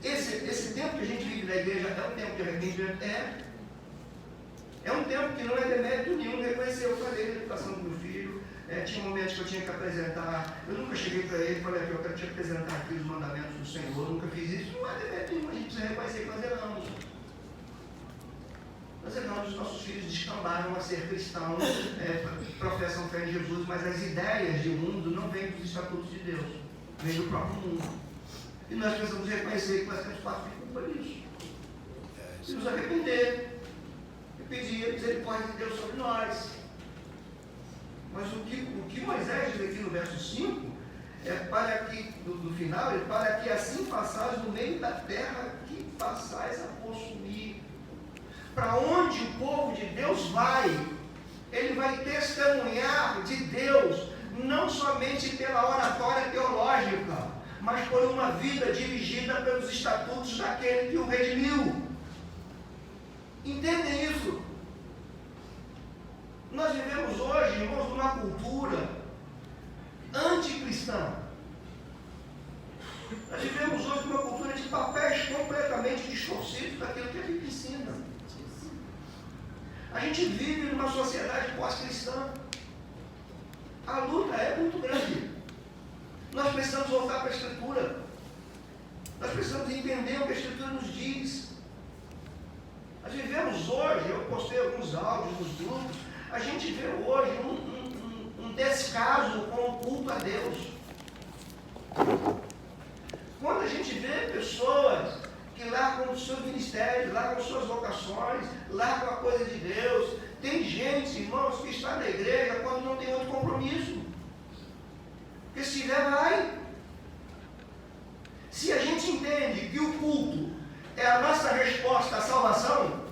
Esse tempo que a gente vive na igreja é um tempo de arrependimento? É um tempo que não é demérito nenhum reconhecer. Eu falei na educação do meu filho, tinha momentos que eu tinha que apresentar. Eu nunca cheguei para ele e falei: eu quero te apresentar aqui os mandamentos do Senhor. Eu nunca fiz isso. Não é demérito nenhum, a gente precisa reconhecer que nós erramos. Nós erramos, os nossos filhos descambaram a ser cristãos, professam fé em Jesus, mas as ideias de mundo não vêm dos estatutos de Deus, vêm do próprio mundo. E nós precisamos reconhecer que nós temos parte de culpa nisso. E nos arrepender. E pedir a misericórdia de Deus sobre nós. Mas o que Moisés diz aqui no verso 5 é para que, no final, ele para que assim passais no meio da terra que passais a possuir. Para onde o povo de Deus vai, ele vai testemunhar de Deus, não somente pela oratória teológica, mas por uma vida dirigida pelos estatutos daquele que o redimiu. Entendem isso? Nós vivemos hoje, irmãos, numa cultura anticristã. Nós vivemos hoje numa cultura de papéis completamente distorcidos daquilo que a Bíblia ensina. A gente vive numa sociedade pós-cristã. A luta é muito grande. Nós precisamos voltar para a Escritura. Nós precisamos entender o que a Escritura nos diz. Nós vivemos hoje, eu postei alguns áudios nos grupos, a gente vê hoje um descaso com o culto a Deus. Quando a gente vê pessoas que largam os seus ministérios, largam suas vocações, largam a coisa de Deus, tem gente, irmãos, que está na igreja quando não tem outro compromisso. Porque se tiver, vai. Se a gente entende que o culto é a nossa resposta à salvação,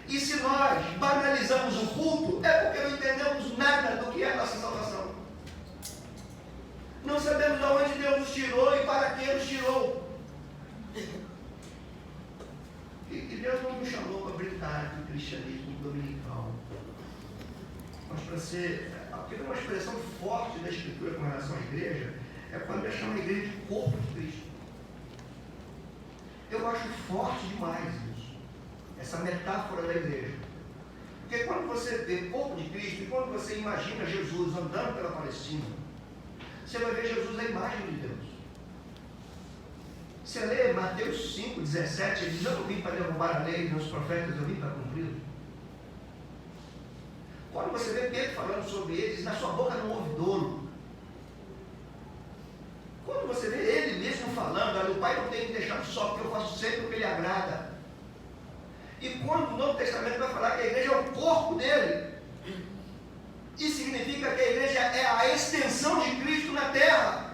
e se nós banalizamos o culto, é porque não entendemos nada do que é a nossa salvação. Não sabemos de onde Deus nos tirou e para que nos tirou. E Deus não nos chamou para brincar com o cristianismo dominical. Mas para ser... Porque tem uma expressão forte da Escritura com relação à igreja, é quando ele chama a igreja de corpo de Cristo. Eu acho forte demais isso, essa metáfora da igreja. Porque quando você vê corpo de Cristo, e quando você imagina Jesus andando pela Palestina, você vai ver Jesus a imagem de Deus. Você lê Mateus 5, 17, ele diz: eu não vim para derrubar a lei e os profetas, eu vim para cumpri-los. Quando você vê Pedro falando sobre ele, diz: na sua boca não houve dolo. Quando você vê ele mesmo falando: olha, o Pai não tem que deixar só, porque eu faço sempre o que ele agrada. E quando o Novo Testamento vai falar que a igreja é o corpo dele, isso significa que a igreja é a extensão de Cristo na terra.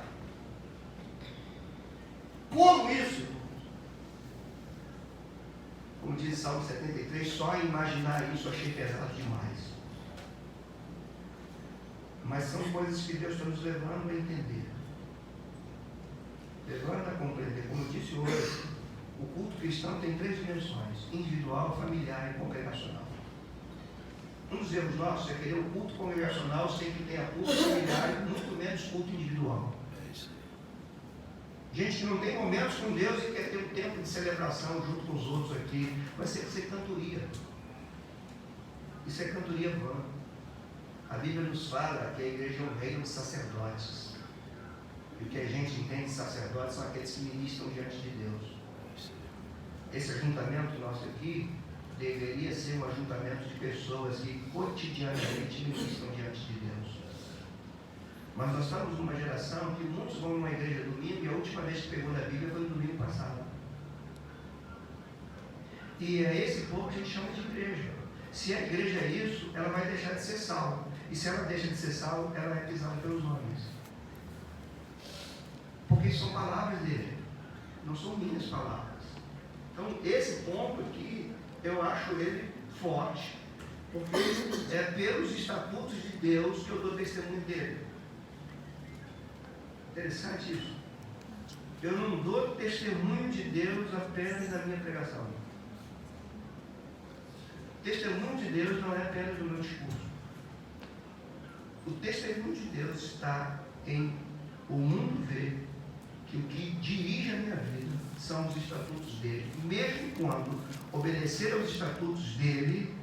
entrei só em imaginar isso, achei pesado demais. Mas são coisas que Deus está nos levando a entender. Levando a compreender. Como eu disse hoje, o culto cristão tem 3 dimensões: individual, familiar e congregacional. Um dos erros nossos é querer o culto congregacional sem que tenha culto familiar e muito menos culto individual. Gente que não tem momentos com Deus e quer ter um tempo de celebração junto com os outros aqui. Vai ser cantoria. Isso é cantoria vã. A Bíblia nos fala que a igreja é um reino de sacerdotes. E o que a gente entende de sacerdotes são aqueles que ministram diante de Deus. Esse ajuntamento nosso aqui deveria ser um ajuntamento de pessoas que cotidianamente ministram diante de Deus. Mas nós estamos numa geração que muitos vão numa igreja domingo e a última vez que pegou na Bíblia foi no domingo passado. E é esse povo que a gente chama de igreja. Se a igreja é isso, ela vai deixar de ser sal. E se ela deixa de ser sal, ela é pisada pelos homens. Porque são palavras dele, não são minhas palavras. Então, esse ponto aqui, eu acho ele forte. Porque é pelos estatutos de Deus que eu dou testemunho dele. Interessante isso. Eu não dou testemunho de Deus apenas na minha pregação. Testemunho de Deus não é apenas no meu discurso. O testemunho de Deus está em o mundo ver que o que dirige a minha vida são os estatutos dele. Mesmo quando obedecer aos estatutos dele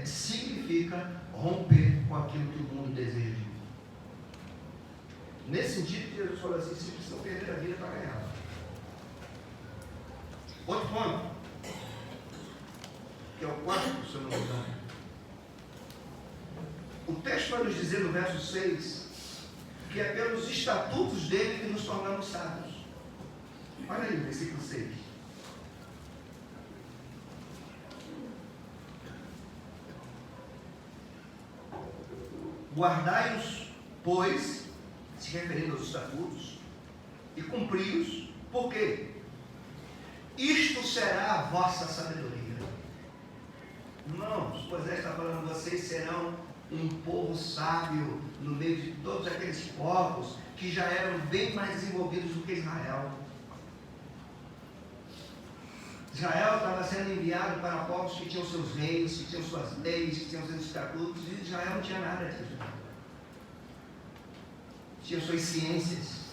significa romper com aquilo que o mundo deseja de mim. Nesse sentido, Jesus falou assim: vocês precisam perder a vida para ganhar. Outro ponto, que é o 4, se eu não me engano. O texto vai nos dizer no verso 6 que é pelos estatutos dele que nos tornamos sábios. Olha aí, versículo 6. Guardai-os, pois, se referindo aos estatutos, e cumpri-os, por quê? Isto será a vossa sabedoria. Irmãos, Moisés está falando, vocês serão um povo sábio no meio de todos aqueles povos que já eram bem mais desenvolvidos do que Israel. Israel estava sendo enviado para povos que tinham seus reis, que tinham suas leis, que tinham seus estatutos, e Israel não tinha nada disso. Tinha suas ciências.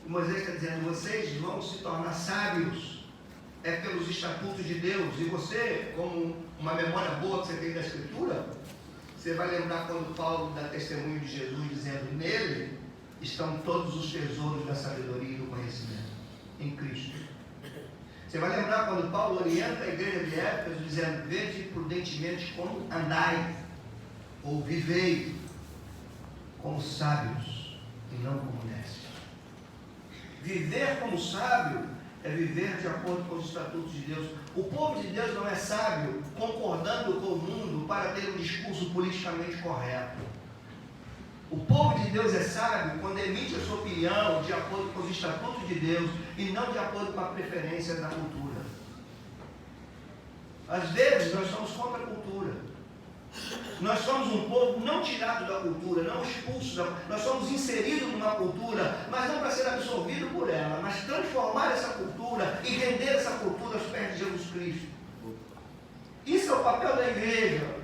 E Moisés está dizendo, vocês vão se tornar sábios pelos estatutos de Deus. E você, como uma memória boa que você tem da Escritura, você vai lembrar quando Paulo dá testemunho de Jesus, dizendo, nele estão todos os tesouros da sabedoria e do conhecimento, em Cristo. Você vai lembrar quando Paulo orienta a igreja de Éfeso, dizendo, vede prudentemente como andai, ou vivei, como sábios, e não como necios. Viver como sábio é viver de acordo com os estatutos de Deus. O povo de Deus não é sábio concordando com o mundo para ter um discurso politicamente correto. O povo de Deus é sábio quando emite a sua opinião de acordo com os estatutos de Deus e não de acordo com a preferência da cultura. Às vezes nós somos contra a cultura. Nós somos um povo não tirado da cultura, não expulso, nós somos inseridos numa cultura, mas não para ser absorvido por ela, mas transformar essa cultura e render essa cultura aos pés de Jesus Cristo. Isso é o papel da igreja,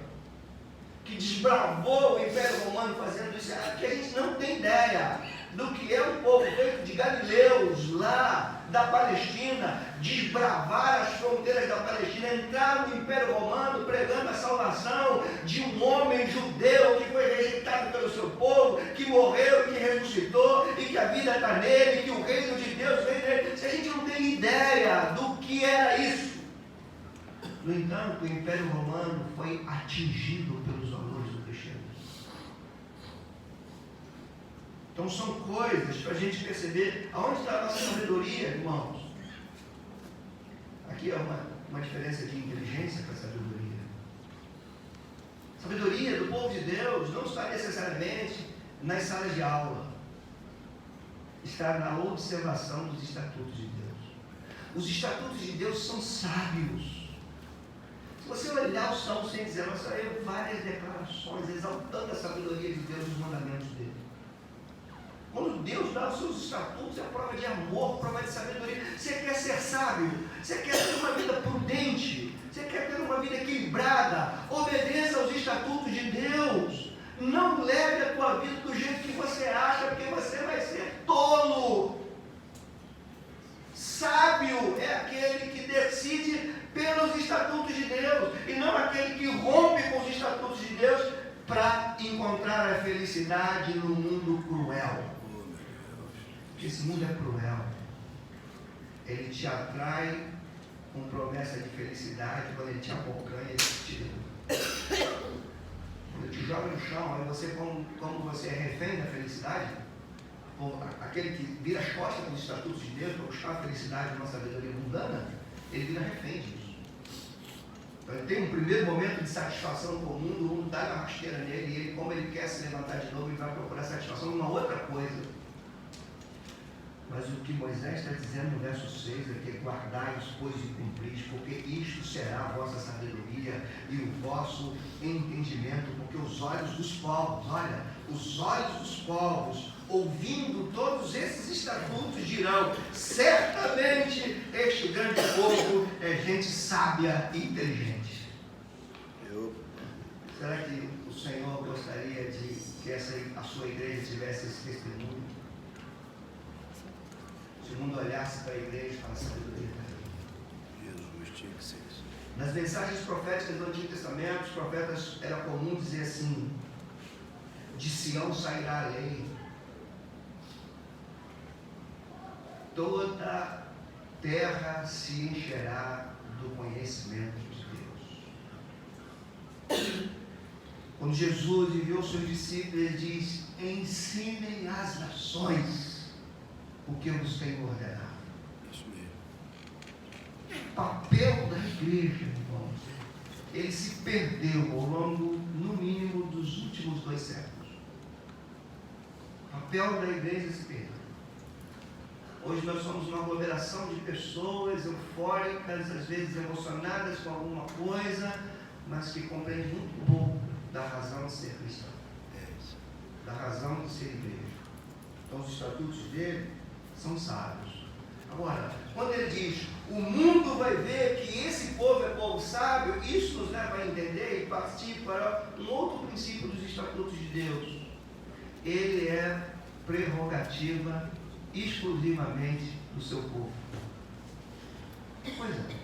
que desbravou o Império Romano fazendo isso, que a gente não tem ideia do que é um povo feito de galileus lá da Palestina, desbravar as fronteiras da Palestina, entrar no Império Romano pregando a salvação de um homem judeu que foi rejeitado pelo seu povo, que morreu, que ressuscitou e que a vida está nele, que o reino de Deus vem nele. Se a gente não tem ideia do que era isso. No entanto, o Império Romano foi atingido pelos valores do cristianismo. Então são coisas para a gente perceber aonde está a nossa sabedoria, irmãos. Aqui é uma diferença de inteligência para a sabedoria. A sabedoria do povo de Deus não está necessariamente nas salas de aula. Está na observação dos estatutos de Deus. Os estatutos de Deus são sábios. Se você olhar o Salmo 119, você vai ver várias declarações exaltando a sabedoria de Deus e os mandamentos dele. Quando Deus dá os seus estatutos, é prova de amor, prova de sabedoria. Você quer ser sábio? Você quer ter uma vida prudente? Você quer ter uma vida equilibrada? Obedeça aos estatutos de Deus. Não leve a tua vida do jeito que você acha, porque você vai ser tolo. Sábio é aquele que decide pelos estatutos de Deus, e não aquele que rompe com os estatutos de Deus para encontrar a felicidade no mundo cruel. Porque esse mundo é cruel. Ele te atrai com promessa de felicidade, quando ele te abocanha, ele te derruba. Quando ele te joga no chão, aí você, como você é refém da felicidade, ou aquele que vira as costas para os estatutos de Deus para buscar a felicidade numa sabedoria mundana, ele vira refém disso. Então ele tem um primeiro momento de satisfação com o mundo dá uma rasteira nele, e ele, como ele quer se levantar de novo, ele vai procurar satisfação numa outra coisa. Mas o que Moisés está dizendo no verso 6 é que guardai-os, pois, e cumpris, porque isto será a vossa sabedoria e o vosso entendimento, porque os olhos dos povos, olha, os olhos dos povos, ouvindo todos esses estatutos, dirão, certamente este grande povo é gente sábia e inteligente. Será que o Senhor gostaria de que a sua igreja tivesse esse testemunho? Se o mundo olhasse para a igreja e falasse sabedoria. Jesus tinha que ser isso. Nas mensagens proféticas do Antigo Testamento, os profetas era comum dizer assim: de Sião sairá a lei, toda terra se encherá do conhecimento de Deus. Quando Jesus enviou os seus discípulos, ele diz: ensinem as nações o que eu vos tenho ordenado. Isso mesmo. O papel da igreja, irmãos, ele se perdeu ao longo, no mínimo, dos últimos 2 séculos. O papel da igreja se perdeu. Hoje nós somos uma aglomeração de pessoas eufóricas, às vezes emocionadas com alguma coisa, mas que compreendem muito pouco da razão de ser cristão, da razão de ser igreja. Então os estatutos dele são sábios. Agora, quando ele diz, o mundo vai ver que esse povo é povo sábio, isso nos leva a entender e partir para um outro princípio dos estatutos de Deus. Ele é prerrogativa exclusivamente do seu povo. Pois é.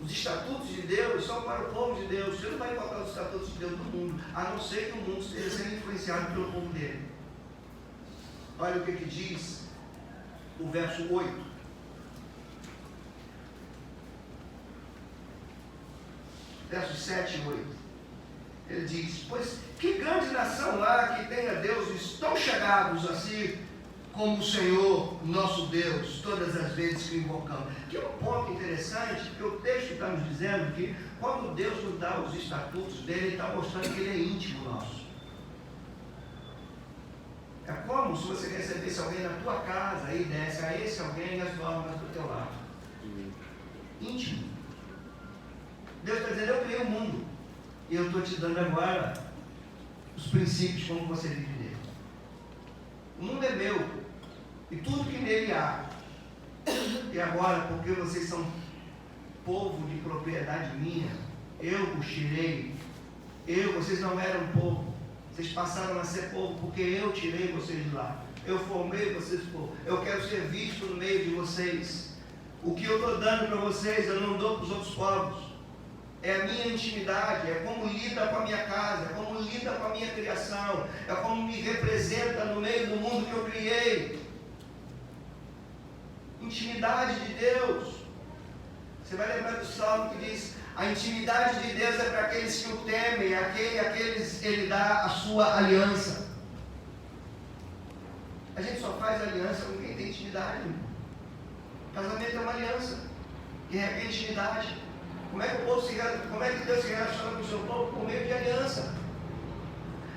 Os estatutos de Deus são para o povo de Deus. Você não vai encontrar os estatutos de Deus no mundo, a não ser que o mundo esteja sendo influenciado pelo povo dele. Olha o que diz o verso 8. Versos 7 e 8. Ele diz, pois que grande nação há que tenha deuses tão chegados assim como o Senhor, nosso Deus, todas as vezes que invocamos. Que é um ponto interessante, porque o texto está nos dizendo que quando Deus nos dá os estatutos dele, ele está mostrando que ele é íntimo nosso. É como se você recebesse alguém na tua casa e desce a esse alguém e as normas do teu lado. Íntimo. Deus está dizendo, eu criei o mundo. E eu estou te dando agora os princípios como você vive nele. O mundo é meu. E tudo que nele há. E agora, porque vocês são povo de propriedade minha, eu os tirei. Vocês não eram povo. Vocês passaram a ser povo porque eu tirei vocês de lá. Eu formei vocês povo. Eu quero ser visto no meio de vocês. O que eu estou dando para vocês, eu não dou para os outros povos. É a minha intimidade, é como lida com a minha casa, é como lida com a minha criação, é como me representa no meio do mundo que eu criei. Intimidade de Deus. Você vai lembrar do salmo que diz, a intimidade de Deus é para aqueles que o temem, aqueles ele dá a sua aliança. A gente só faz aliança com quem tem intimidade. Casamento é uma aliança que requer intimidade. Como é que Deus se relaciona com o seu povo? Por meio de aliança.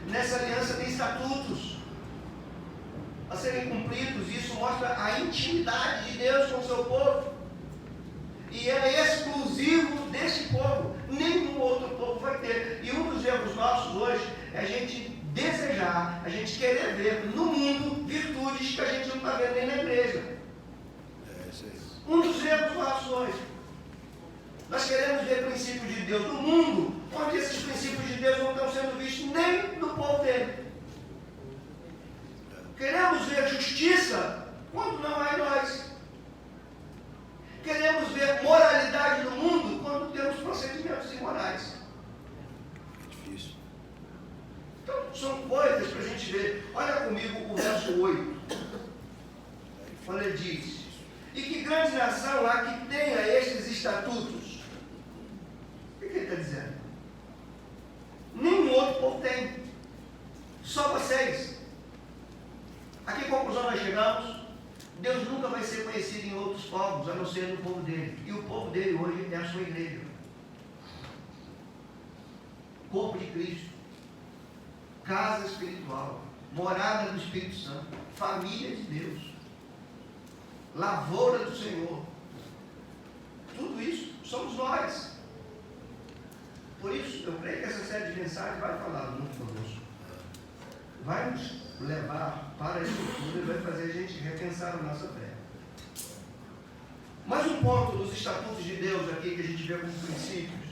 Nessa aliança tem estatutos a serem cumpridos. Isso mostra a intimidade de Deus com o seu povo. E é exclusivo deste povo. é a gente desejar, a gente querer ver no mundo virtudes que a gente não está vendo nem na igreja. É isso aí. Um dos erros ou ações. Nós queremos ver princípios de Deus no mundo, onde esses princípios de Deus não estão sendo vistos nem no povo dele. Queremos ver justiça quando não há em nós. Queremos ver moralidade no mundo quando temos procedimentos imorais. É difícil. Então, são coisas para a gente ver. Olha comigo o verso 8. Quando ele diz: e que grande nação há que tenha estes estatutos? O que ele está dizendo? Nenhum outro povo tem. Só vocês. A que conclusão nós chegamos? Deus nunca vai ser conhecido em outros povos, a não ser no povo dele. E o povo dele hoje é a sua igreja. Corpo de Cristo. Casa espiritual. Morada do Espírito Santo. Família de Deus. Lavoura do Senhor. Tudo isso somos nós. Por isso, eu creio que essa série de mensagens vai falar muito conosco. Vai nos levar para a Escritura e vai fazer a gente repensar a nossa fé. Mais um ponto dos estatutos de Deus aqui que a gente vê como princípios.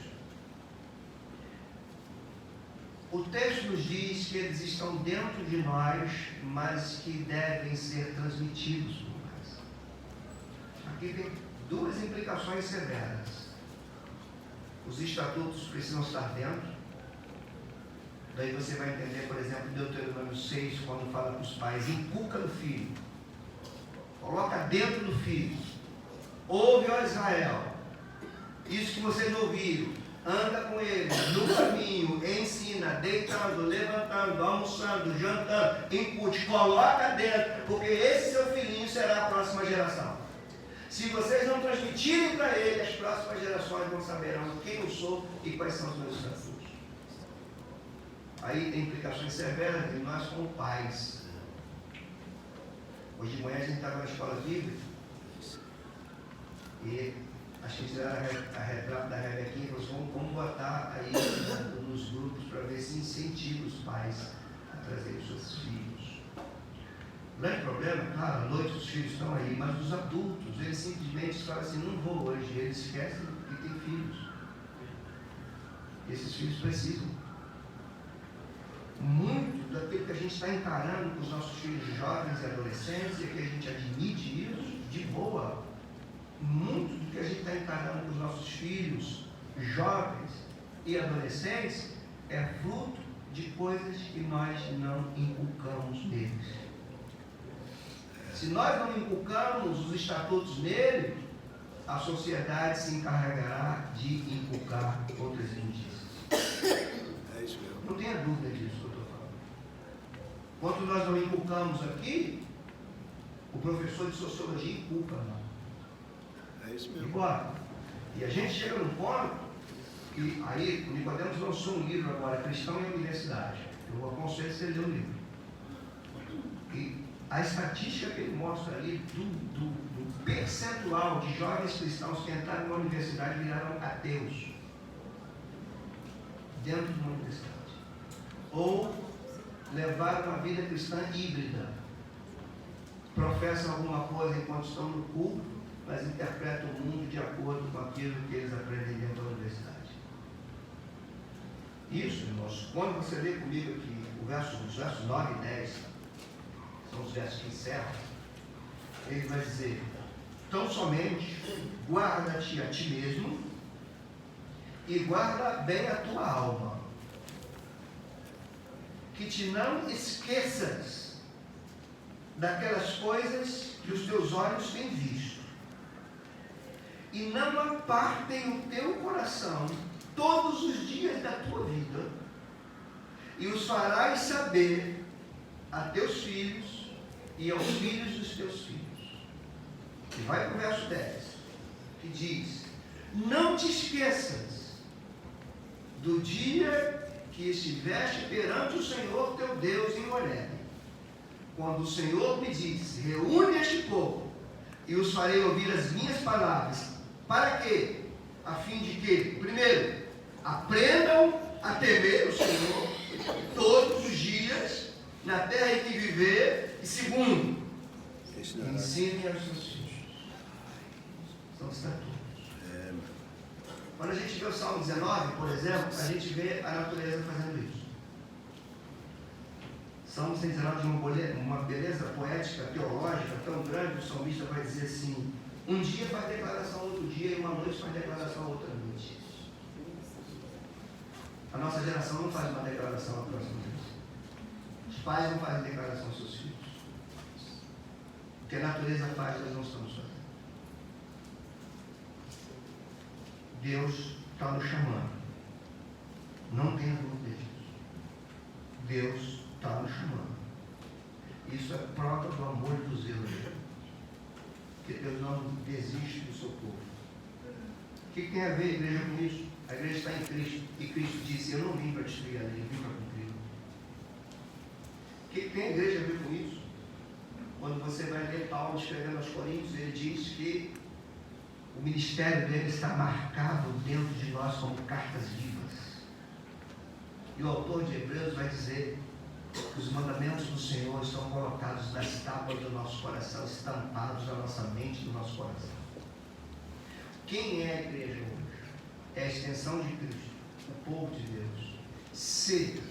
O texto nos diz que eles estão dentro de nós, mas que devem ser transmitidos por nós. Aqui tem duas implicações severas. Os estatutos precisam estar dentro. Daí você vai entender, por exemplo, Deuteronômio 6, quando fala para os pais: inculca no filho, coloca dentro do filho. Ouve, ó Israel, isso que vocês ouviram, anda com ele no caminho, ensina, deitando, levantando, almoçando, jantando, incute, coloca dentro, porque esse seu filhinho será a próxima geração. Se vocês não transmitirem para ele, as próximas gerações não saberão quem eu sou e quais são os meus estatutos. Aí tem implicações severas de nós como pais. Hoje de manhã a gente estava na escola bíblica e acho que fizeram a retrato da Rebequinha e falou assim: vamos botar aí nos grupos para ver se incentiva os pais a trazerem os seus filhos. O grande problema, claro, à noite os filhos estão aí, mas os adultos, eles simplesmente falam assim: não vou hoje, eles esquecem que tem filhos. Esses filhos precisam. Muito daquilo que a gente está encarando com os nossos filhos jovens e adolescentes, e que a gente admite isso de boa. Muito do que a gente está encarando com os nossos filhos jovens e adolescentes é fruto de coisas que nós não inculcamos neles. Se nós não inculcamos os estatutos nele, a sociedade se encarregará de inculcar outras injustiças. É isso mesmo. Não tenha dúvida disso. Quando nós não inculcamos aqui, o professor de sociologia inculca, não. É isso mesmo. Embora. E a gente chega num ponto que aí o Nicodemos lançou um livro agora, Cristão e a Universidade. Eu aconselho você a ler o livro. E a estatística que ele mostra ali do percentual de jovens cristãos que entraram na universidade viraram ateus. Dentro de uma universidade. Ou levaram uma vida cristã híbrida. Professam alguma coisa enquanto estão no culto, mas interpretam o mundo de acordo com aquilo que eles aprendem dentro da universidade. Isso, irmãos, quando você lê comigo aqui os versos 9 e 10, são os versos que encerram, ele vai dizer: tão somente guarda-te a ti mesmo e guarda bem a tua alma, que te não esqueças daquelas coisas que os teus olhos têm visto, e não apartem o teu coração todos os dias da tua vida, e os farás saber a teus filhos e aos filhos dos teus filhos. E vai para o verso 10, que diz: não te esqueças do dia que estiveste perante o Senhor teu Deus em Horebe, quando o Senhor me disse: reúne este povo, e os farei ouvir as minhas palavras. Para quê? A fim de que, primeiro, aprendam a temer o Senhor todos Salmo 19, por exemplo, a gente vê a natureza fazendo isso. Salmo 119 de uma beleza poética, teológica tão grande, o salmista vai dizer assim: um dia faz declaração outro dia e uma noite faz declaração outra noite. A nossa geração não faz uma declaração à próxima vez. Os pais não fazem declaração aos seus filhos. O que a natureza faz, nós não estamos fazendo. Deus está nos chamando. Não tenha dúvida disso. Deus está nos chamando. Isso é prova do amor e do zelo dele. Porque Deus não desiste do seu povo. O que tem a ver a igreja com isso? A igreja está em Cristo. E Cristo disse: eu não vim para destruir a lei, vim para cumprir. O que tem a igreja a ver com isso? Quando você vai ler Paulo escrevendo aos Coríntios, ele diz que o ministério dele está marcado dentro de nós como cartas vivas. E o autor de Hebreus vai dizer que os mandamentos do Senhor estão colocados nas tábuas do nosso coração, estampados na nossa mente, no nosso coração. Quem é a igreja hoje? É a extensão de Cristo, o povo de Deus. Se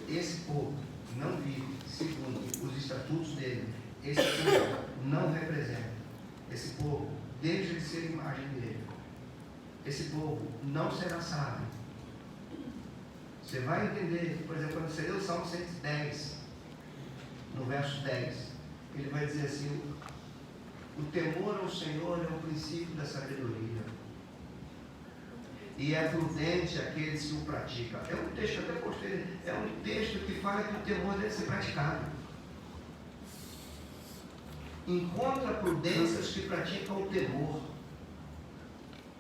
esse povo não vive segundo os estatutos dele, esse povo não representa. Esse povo deixa de ser imagem dele. Esse povo não será sábio. Você vai entender, por exemplo, quando você lê o Salmo 110, no verso 10, ele vai dizer assim: o temor ao Senhor é o princípio da sabedoria, e é prudente aqueles que o praticam. É um texto, até postei, é um texto que fala que o temor deve ser praticado. Encontra prudências que praticam o temor.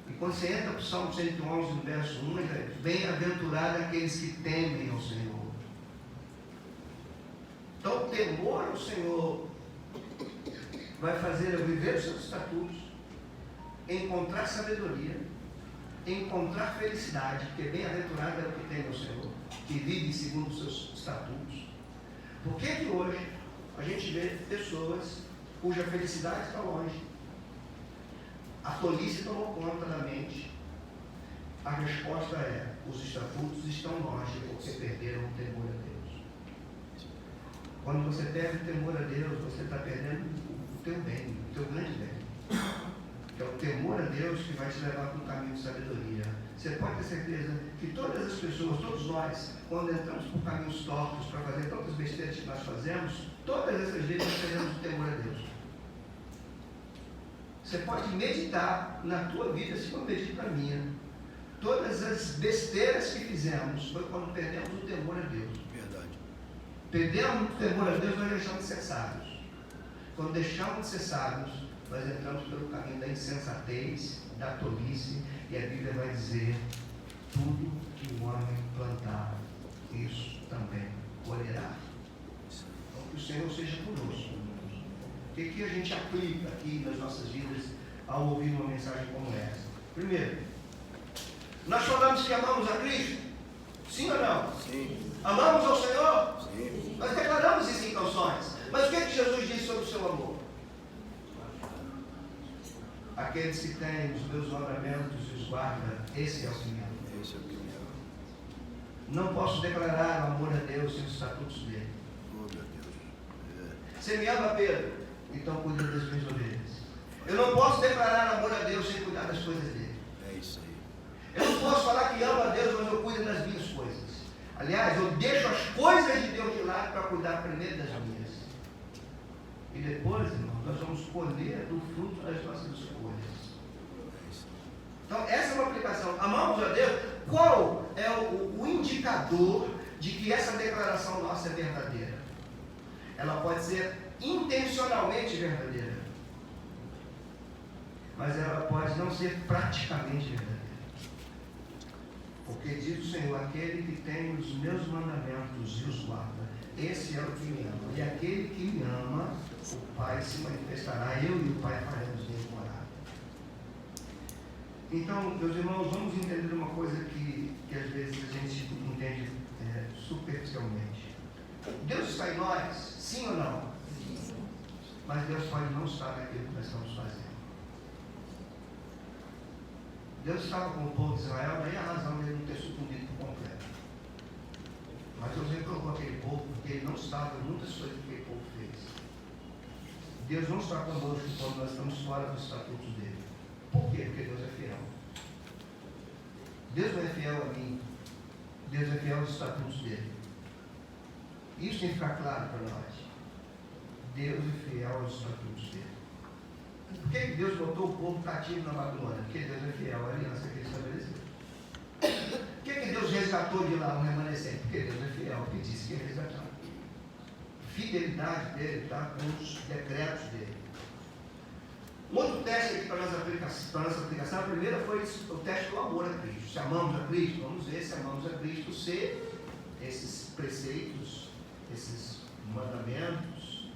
E quando você entra para o Salmo 111, no verso 1, ele diz: bem-aventurado aqueles que temem ao Senhor. Então, o temor ao Senhor vai fazer eu viver os seus estatutos, encontrar sabedoria, encontrar felicidade, porque bem-aventurado é o que teme ao Senhor, que vive segundo os seus estatutos. Por que que hoje a gente vê pessoas cuja felicidade está longe? A tolice tomou conta da mente. A resposta é: os estatutos estão longe porque perderam o temor a Deus. Quando você perde o temor a Deus, você está perdendo o teu bem, o teu grande bem, que é o temor a Deus que vai te levar para um caminho de sabedoria. Você pode ter certeza que todas as pessoas, todos nós, quando entramos por caminhos tortos para fazer tantas besteiras que nós fazemos, todas essas vezes nós perdemos o temor a Deus. Você pode meditar na tua vida, assim como eu medito na minha. Todas as besteiras que fizemos foi quando perdemos o temor a Deus. Verdade. Perdemos o temor a Deus, nós deixamos de ser sábios. Quando deixamos de ser sábios, nós entramos pelo caminho da insensatez, da tolice, e a Bíblia vai dizer: tudo que o homem plantar, isso também colherá. Então, que o Senhor seja conosco. O que a gente aplica aqui nas nossas vidas ao ouvir uma mensagem como essa? Primeiro, nós falamos que amamos a Cristo? Sim ou não? Sim. Amamos ao Senhor? Sim. Nós declaramos isso em canções. Mas o que Jesus disse sobre o seu amor? Aqueles que têm os meus mandamentos e os guardam, esse é o que me ama. Esse é o que me ama. Não posso declarar o amor a Deus sem os estatutos dele. Oh, meu Deus. Você me ama, Pedro? Então cuida das minhas ovelhas. Eu não posso declarar amor a Deus sem cuidar das coisas dele. É isso aí. Eu não posso falar que amo a Deus, mas eu cuido das minhas coisas. Aliás, eu deixo as coisas de Deus de lado para cuidar primeiro das minhas. E depois, irmão, nós vamos colher do fruto das nossas escolhas. Então, essa é uma aplicação. Amamos a Deus. Qual é o indicador de que essa declaração nossa é verdadeira? Ela pode ser intencionalmente verdadeira, mas ela pode não ser praticamente verdadeira. Porque diz o Senhor: aquele que tem os meus mandamentos e os guarda, esse é o que me ama. E aquele que me ama, o Pai se manifestará, eu e o Pai faremos nele morar. Então, meus irmãos, vamos entender uma coisa que às vezes a gente entende superficialmente. Deus está em nós, sim ou não? Mas Deus pode não estar naquilo que nós estamos fazendo. Deus estava com o povo de Israel, daí a razão dele não ter sucumbido por completo. Mas Deus reprovou aquele povo porque ele não estava em muitas coisas que aquele povo fez. Deus não está conosco quando nós estamos fora dos estatutos dele. Por quê? Porque Deus é fiel. Deus não é fiel a mim. Deus é fiel aos estatutos dele. Isso tem que ficar claro para nós. Deus é fiel aos estatutos dele. Por que Deus botou o povo cativo na Babilônia? Porque Deus é fiel à aliança que ele estabeleceu. Por que Deus resgatou de lá um remanescente? Porque Deus é fiel, porque disse que ia resgatar. A fidelidade dele está com os decretos dele. Um outro teste aqui para a nossa aplicação, a primeira foi o teste do amor a Cristo. Se amamos a Cristo, vamos ver se amamos a Cristo, se esses preceitos, esses mandamentos,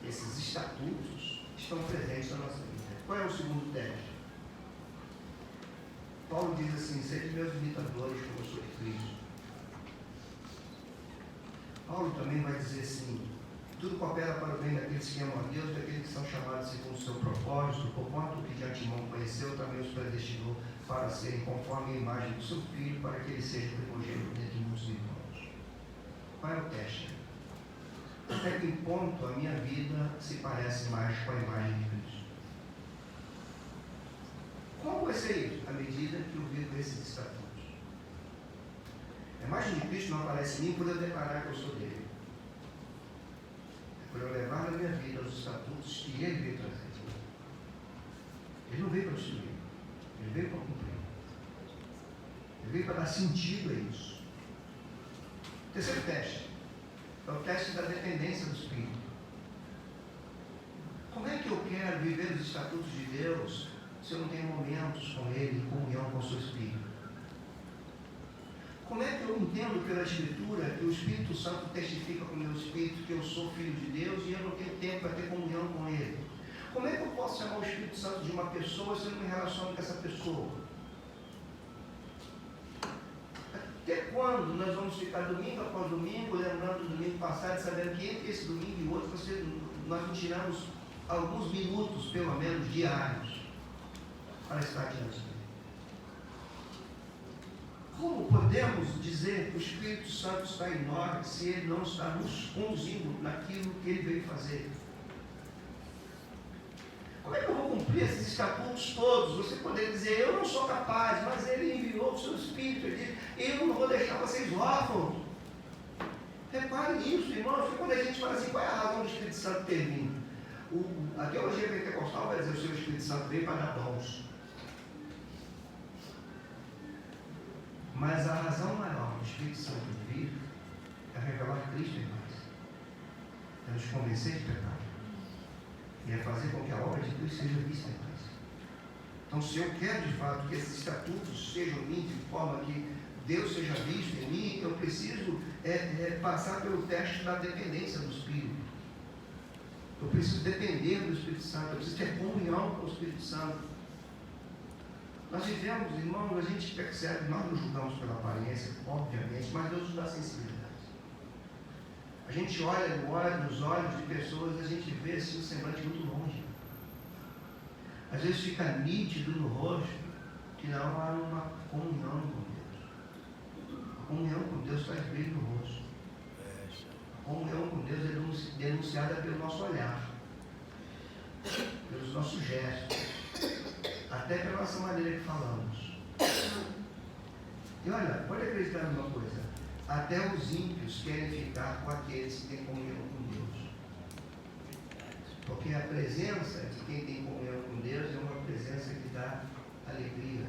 esses estatutos estão presentes na nossa vida. Qual é o segundo teste? Paulo diz assim: sede meus imitadores como eu sou de Cristo. Paulo também vai dizer assim: tudo coopera para o bem daqueles que amam a Deus, daqueles que são chamados segundo o seu propósito, porquanto o que de antemão conheceu também os predestinou para serem conforme a imagem do seu Filho, para que ele seja primogênito dentre muitos irmãos. Qual é o teste? Até que ponto a minha vida se parece mais com a imagem de Cristo? Como vai ser isso? À medida que eu vivo esses estatutos. A imagem de Cristo não aparece em mim por eu declarar que eu sou dele. É por eu levar na minha vida os estatutos que ele veio trazer. Ele não veio para destruir. Ele veio para cumprir. Ele veio para dar sentido a isso. Terceiro teste. É o teste da dependência do Espírito. Como é que eu quero viver os estatutos de Deus se eu não tenho momentos com Ele, em comunhão com o seu Espírito? Como é que eu entendo pela Escritura que o Espírito Santo testifica com o meu Espírito que eu sou filho de Deus e eu não tenho tempo para ter comunhão com Ele? Como é que eu posso chamar o Espírito Santo de uma pessoa se eu não me relaciono com essa pessoa? Até quando nós vamos ficar domingo após domingo, lembrando do domingo passado, sabendo que entre esse domingo e outro, nós não tiramos alguns minutos, pelo menos, diários, para estar diante dele? Como podemos dizer que o Espírito Santo está em nós se ele não está nos conduzindo naquilo que ele veio fazer? Como é que eu vou cumprir esses estatutos todos? Você poderia dizer: eu não sou capaz, mas ele enviou o seu Espírito. Ele disse: eu não vou deixar vocês órfãos. Repare nisso, irmãos, porque quando a gente fala assim, qual é a razão do Espírito Santo ter vindo? A teologia pentecostal vai dizer: o seu Espírito Santo veio para dar dons. Mas a razão maior do Espírito Santo vir é revelar Cristo em nós. É nos convencer de pecado. E é fazer com que a obra de Deus seja vista em nós. Então, se eu quero de fato que esses estatutos sejam em mim, de forma que Deus seja visto em mim, eu preciso passar pelo teste da dependência do Espírito. Eu preciso depender do Espírito Santo, eu preciso ter comunhão com o Espírito Santo. Nós vivemos, irmãos, a gente percebe, nós não julgamos pela aparência, obviamente, mas Deus nos dá sensibilidade. A gente olha nos olhos de pessoas, a gente vê assim um semblante muito longe. Às vezes fica nítido no rosto que não há uma comunhão com Deus. A comunhão com Deus faz brilho no rosto. A comunhão com Deus é denunciada pelo nosso olhar, pelos nossos gestos, até pela nossa maneira que falamos. E olha, pode acreditar numa coisa: até os ímpios querem ficar com aqueles que têm comunhão com Deus. Porque a presença de quem tem comunhão com Deus é uma presença que dá alegria,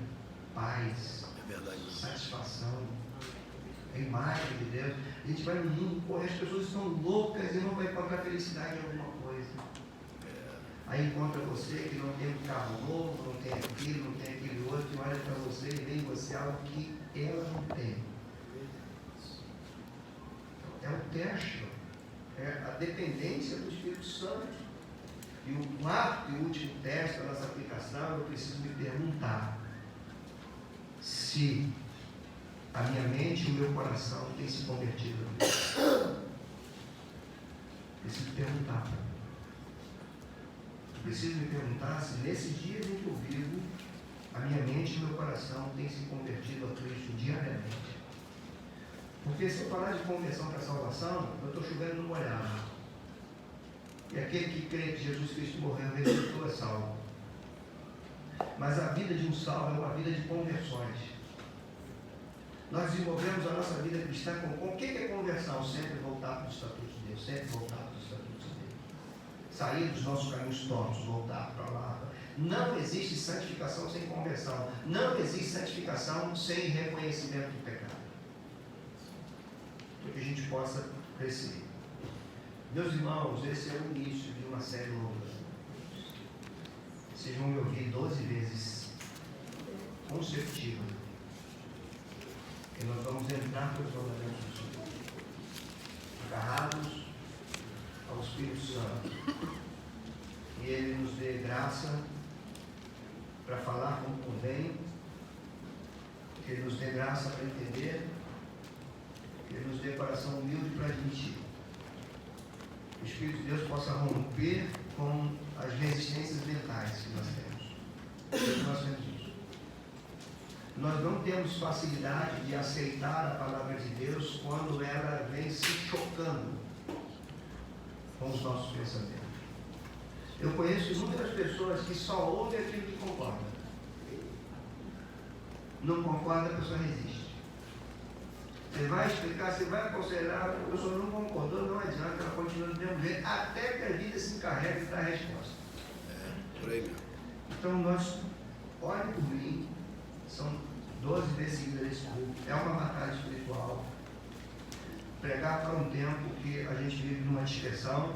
paz, satisfação, a imagem de Deus. A gente vai no mundo, as pessoas estão loucas e não vai encontrar felicidade em alguma coisa. Aí encontra você que não tem um carro novo, não tem aquilo, não tem aquele outro, e olha para você e vem em você algo que ela não tem. É o teste, é a dependência do Espírito Santo. E o quarto e último teste da nossa aplicação, eu preciso me perguntar se a minha mente e o meu coração têm se convertido a Deus. Preciso perguntar para mim. Preciso me perguntar se nesses dias em que eu vivo, a minha mente e o meu coração têm se convertido a Cristo diariamente. Porque se eu falar de conversão para salvação, eu estou chovendo no molhado. E aquele que crê que Jesus Cristo morreu, ressuscitou, é salvo. Mas a vida de um salvo é uma vida de conversões. Nós desenvolvemos a nossa vida cristã com o que é conversão? Sempre voltar para os estatutos de Deus, sempre voltar para os estatutos de Deus. Sair dos nossos caminhos tortos, voltar para lá. Não existe santificação sem conversão. Não existe santificação sem reconhecimento do pecado. Para que a gente possa crescer. Meus irmãos, esse é o início de uma série longa. Vocês vão me ouvir 12 vezes consecutivas. E nós vamos entrar para os mandamentos do Senhor, agarrados ao Espírito Santo. E Ele nos dê graça para falar como convém, que Ele nos dê graça para entender, que Ele nos dê coração humilde para admitir. Que o Espírito de Deus possa romper com as resistências mentais que nós temos. Nós temos isso. Nós não temos facilidade de aceitar a palavra de Deus quando ela vem se chocando com os nossos pensamentos. Eu conheço inúmeras pessoas que só ouvem aquilo que concorda. Não concorda, a pessoa resiste. Você vai explicar, você vai aconselhar, a pessoa não concordou, não adianta, ela continua do mesmo jeito, até que a vida se encarregue e dá a resposta. Por aí mesmo. Então nós, olhem por mim, são 12 vezes seguidas nesse grupo, é uma batalha espiritual. Pregar para um tempo que a gente vive numa dispersão,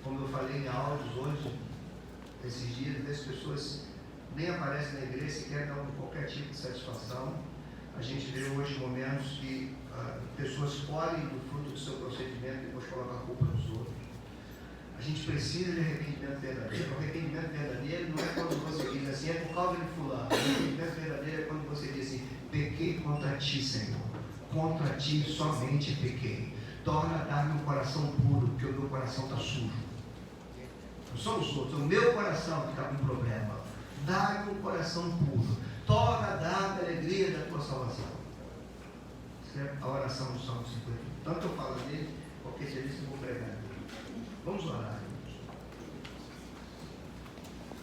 como eu falei em áudios hoje, esses dias, as pessoas nem aparecem na igreja, sequer dão qualquer tipo de satisfação. A gente vê hoje momentos que pessoas colhem do fruto do seu procedimento e depois colocam a culpa nos outros. A gente precisa de arrependimento verdadeiro. O arrependimento verdadeiro não é quando você diz assim, é por causa de fulano. O arrependimento verdadeiro é quando você diz assim, pequei contra ti, Senhor. Contra ti somente pequei. Torna a dar-me um coração puro, porque o meu coração está sujo. Não são os outros, é o meu coração que está com problema. Dá-me um coração puro. Torna a dar-me a alegria da tua salvação. Isso é a oração do Salmo 51. Tanto eu falo dele, porque se eu vou pregar. Vamos orar.